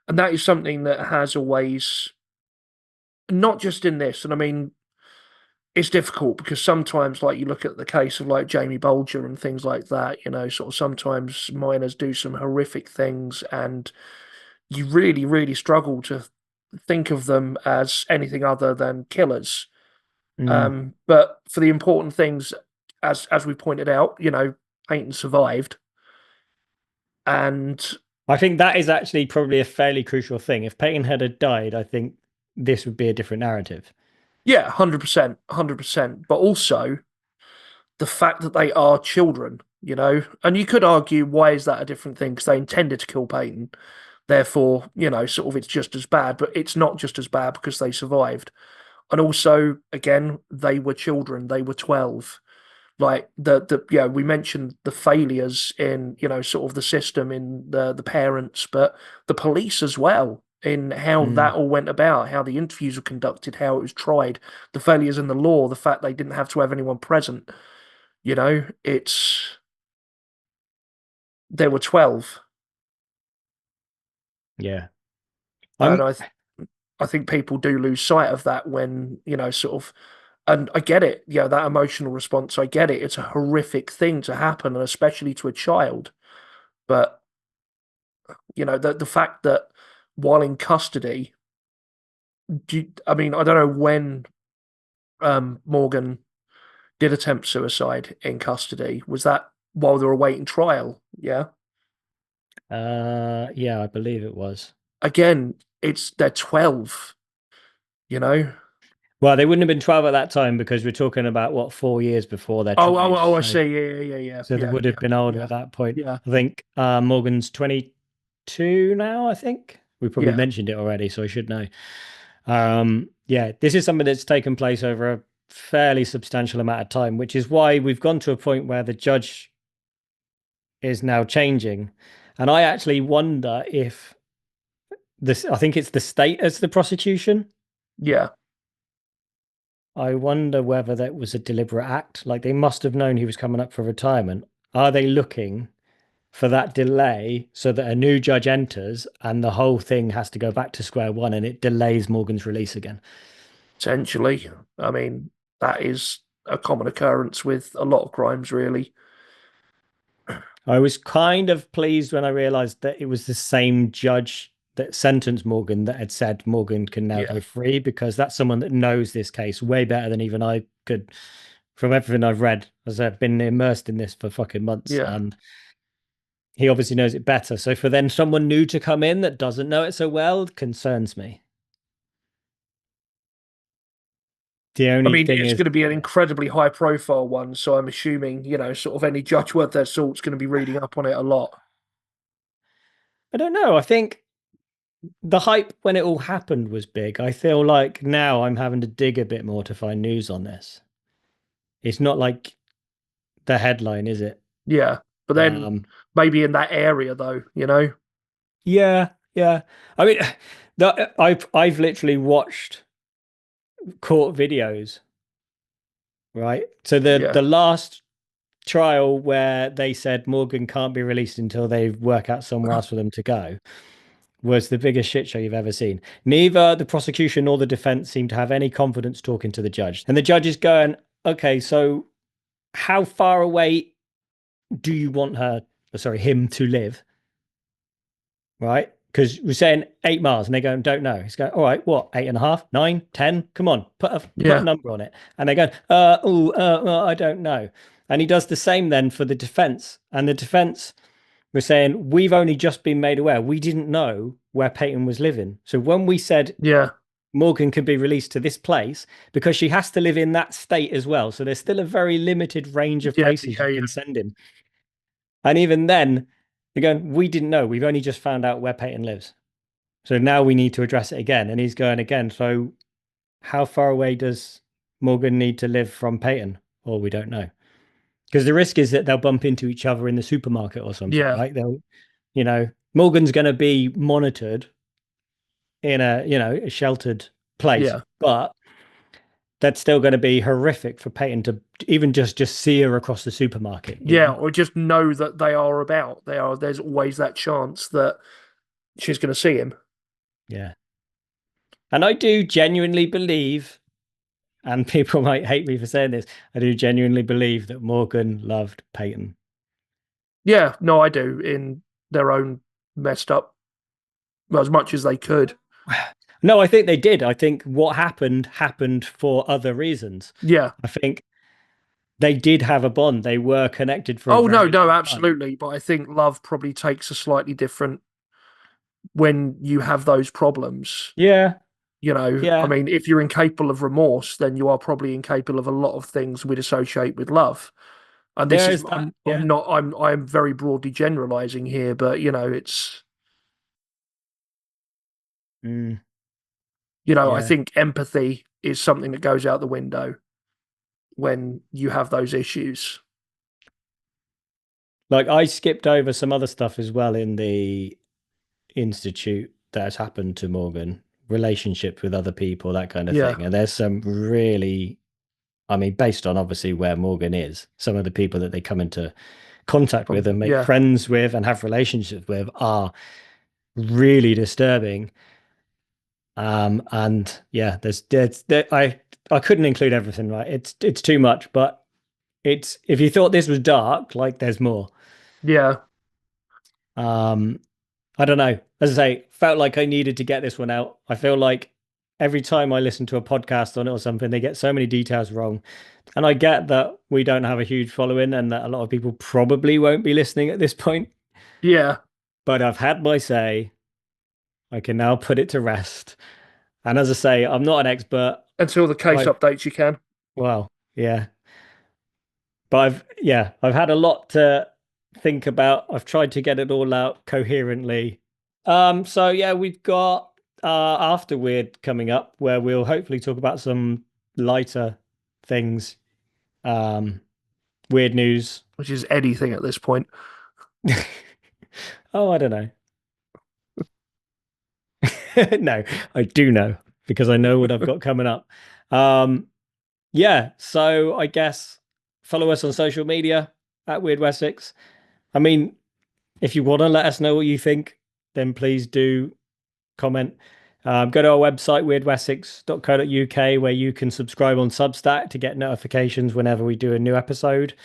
And that is something that has always, not just in this, and I mean, it's difficult because sometimes, like, you look at the case of like Jamie Bolger and things like that, sort of sometimes minors do some horrific things, and you really, really struggle to think of them as anything other than killers. But for the important things, as we pointed out, Peyton survived, and I think that is actually probably a fairly crucial thing. If Peyton had died, I think this would be a different narrative. Yeah, 100%, 100%. But also the fact that they are children, and you could argue, why is that a different thing? Because they intended to kill Peyton. Therefore, sort of it's just as bad, but it's not just as bad because they survived. And also, again, they were children. They were 12. Like we mentioned the failures in, sort of the system, in the parents, but the police as well, in how that all went about, how the interviews were conducted, how it was tried, the failures in the law, the fact they didn't have to have anyone present. There were 12. Yeah. And I think people do lose sight of that when, sort of, and I get it, that emotional response, I get it. It's a horrific thing to happen, and especially to a child. But the fact that while in custody, I mean, I don't know when Morgan did attempt suicide in custody. Was that while they were awaiting trial? Yeah. Yeah, I believe it was. Again, they're 12, you know? Well, they wouldn't have been 12 at that time because we're talking about what, 4 years before they're tried. I see. So they would have been older Yeah, at that point. yeah, I think Morgan's 22 now, I think. We probably yeah, mentioned it already, so I should know. Yeah, this is something that's taken place over a fairly substantial amount of time, which is why we've gone to a point where the judge is now changing. And I actually wonder if I think it's the state as the prosecution. yeah. I wonder whether that was a deliberate act. Like they must have known he was coming up for retirement. Are they looking for that delay so that a new judge enters and the whole thing has to go back to square one and it delays Morgan's release again? Potentially. I mean, that is a common occurrence with a lot of crimes, really. I was kind of pleased when I realized that it was the same judge that sentenced Morgan that had said Morgan can now Yeah, go free, because that's someone that knows this case way better than even I could from everything I've read, as I've been immersed in this for fucking months. yeah. And he obviously knows it better. So for then someone new to come in that doesn't know it so well concerns me. The I only mean, thing it's is, going to be an incredibly high profile one, so I'm assuming, sort of any judge worth their salt's going to be reading up on it a lot. I don't know. I think the hype when it all happened was big. I feel like now I'm having to dig a bit more to find news on this. It's not like the headline, is it? Yeah. But then Um, maybe in that area, though. yeah, yeah. I mean, I've literally watched court videos, right? So the Yeah. last trial where they said Morgan can't be released until they work out somewhere else for them to go was the biggest shit show you've ever seen. Neither the prosecution nor the defense seemed to have any confidence talking to the judge. And the judge is going, okay, so how far away do you want him to live? Right? Because we're saying 8 miles and they go, don't know. He's going, all right, what, 8.5, 9, 10? Come on, put a Yeah. number on it. And they go, I don't know. And he does the same then for the defense. And the defense was saying, we've only just been made aware. We didn't know where Peyton was living. So when we said Yeah. Morgan could be released to this place, because she has to live in that state as well. So there's still a very limited range of Yeah. places Yeah. you Yeah. can send him. And even then, they're going, we didn't know. We've only just found out where Peyton lives. So now we need to address it again. And he's going again. So how far away does Morgan need to live from Peyton? Or we don't know. Because the risk is that they'll bump into each other in the supermarket or something, Yeah. right? Morgan's going to be monitored in a sheltered place, Yeah. but that's still going to be horrific for Peyton to even just see her across the supermarket, Yeah. Or just know that they are about. There's always that chance that she's going to see him. Yeah. And I do genuinely believe, and people might hate me for saying this, I do genuinely believe that Morgan loved Peyton. Yeah. No, I do, in their own messed up, well, as much as they could. No, I think they did. I think what happened for other reasons. Yeah. I think they did have a bond. They were connected for a Oh, no, very no, long time. absolutely. But I think love probably takes a slightly different when you have those problems. Yeah, I yeah. mean, if you're incapable of remorse, then you are probably incapable of a lot of things we'd associate with love. And this There is, is that. I'm Yeah. not, I'm very broadly generalizing here, but it's, Mm, I yeah. think empathy is something that goes out the window when you have those issues. Like I skipped over some other stuff as well in the institute that has happened to Morgan, relationships with other people, that kind of Yeah, thing. And there's some really, I mean, based on obviously where Morgan is, some of the people that they come into contact with and make yeah, friends with and have relationships with are really disturbing. And yeah, I couldn't include everything, right? It's too much, but it's, if you thought this was dark, like there's more. yeah. I don't know. As I say, felt like I needed to get this one out. I feel like every time I listen to a podcast on it or something, they get so many details wrong. And I get that we don't have a huge following and that a lot of people probably won't be listening at this point. Yeah. But I've had my say. I can now put it to rest. And as I say, I'm not an expert. Until the case updates, you can. Well, yeah. But I've had a lot to think about. I've tried to get it all out coherently. So yeah, we've got after Wyrd coming up, where we'll hopefully talk about some lighter things. Weird news. Which is anything at this point. Oh, I don't know. No, I do know because I know what I've got coming up. Yeah, so I guess follow us on social media at Wyrd Wessex. I mean, if you want to let us know what you think, then please do comment. Go to our website, wyrdwessex.co.uk, where you can subscribe on Substack to get notifications whenever we do a new episode.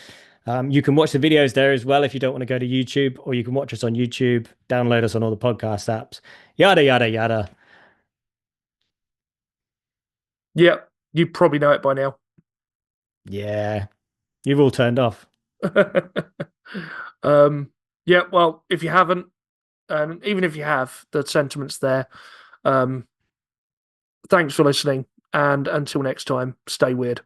You can watch the videos there as well if you don't want to go to YouTube, or you can watch us on YouTube, download us on all the podcast apps, yada, yada, yada. Yeah, you probably know it by now. Yeah, you've all turned off. Yeah, well, if you haven't, and even if you have, the sentiment's there. Thanks for listening, and until next time, stay weird.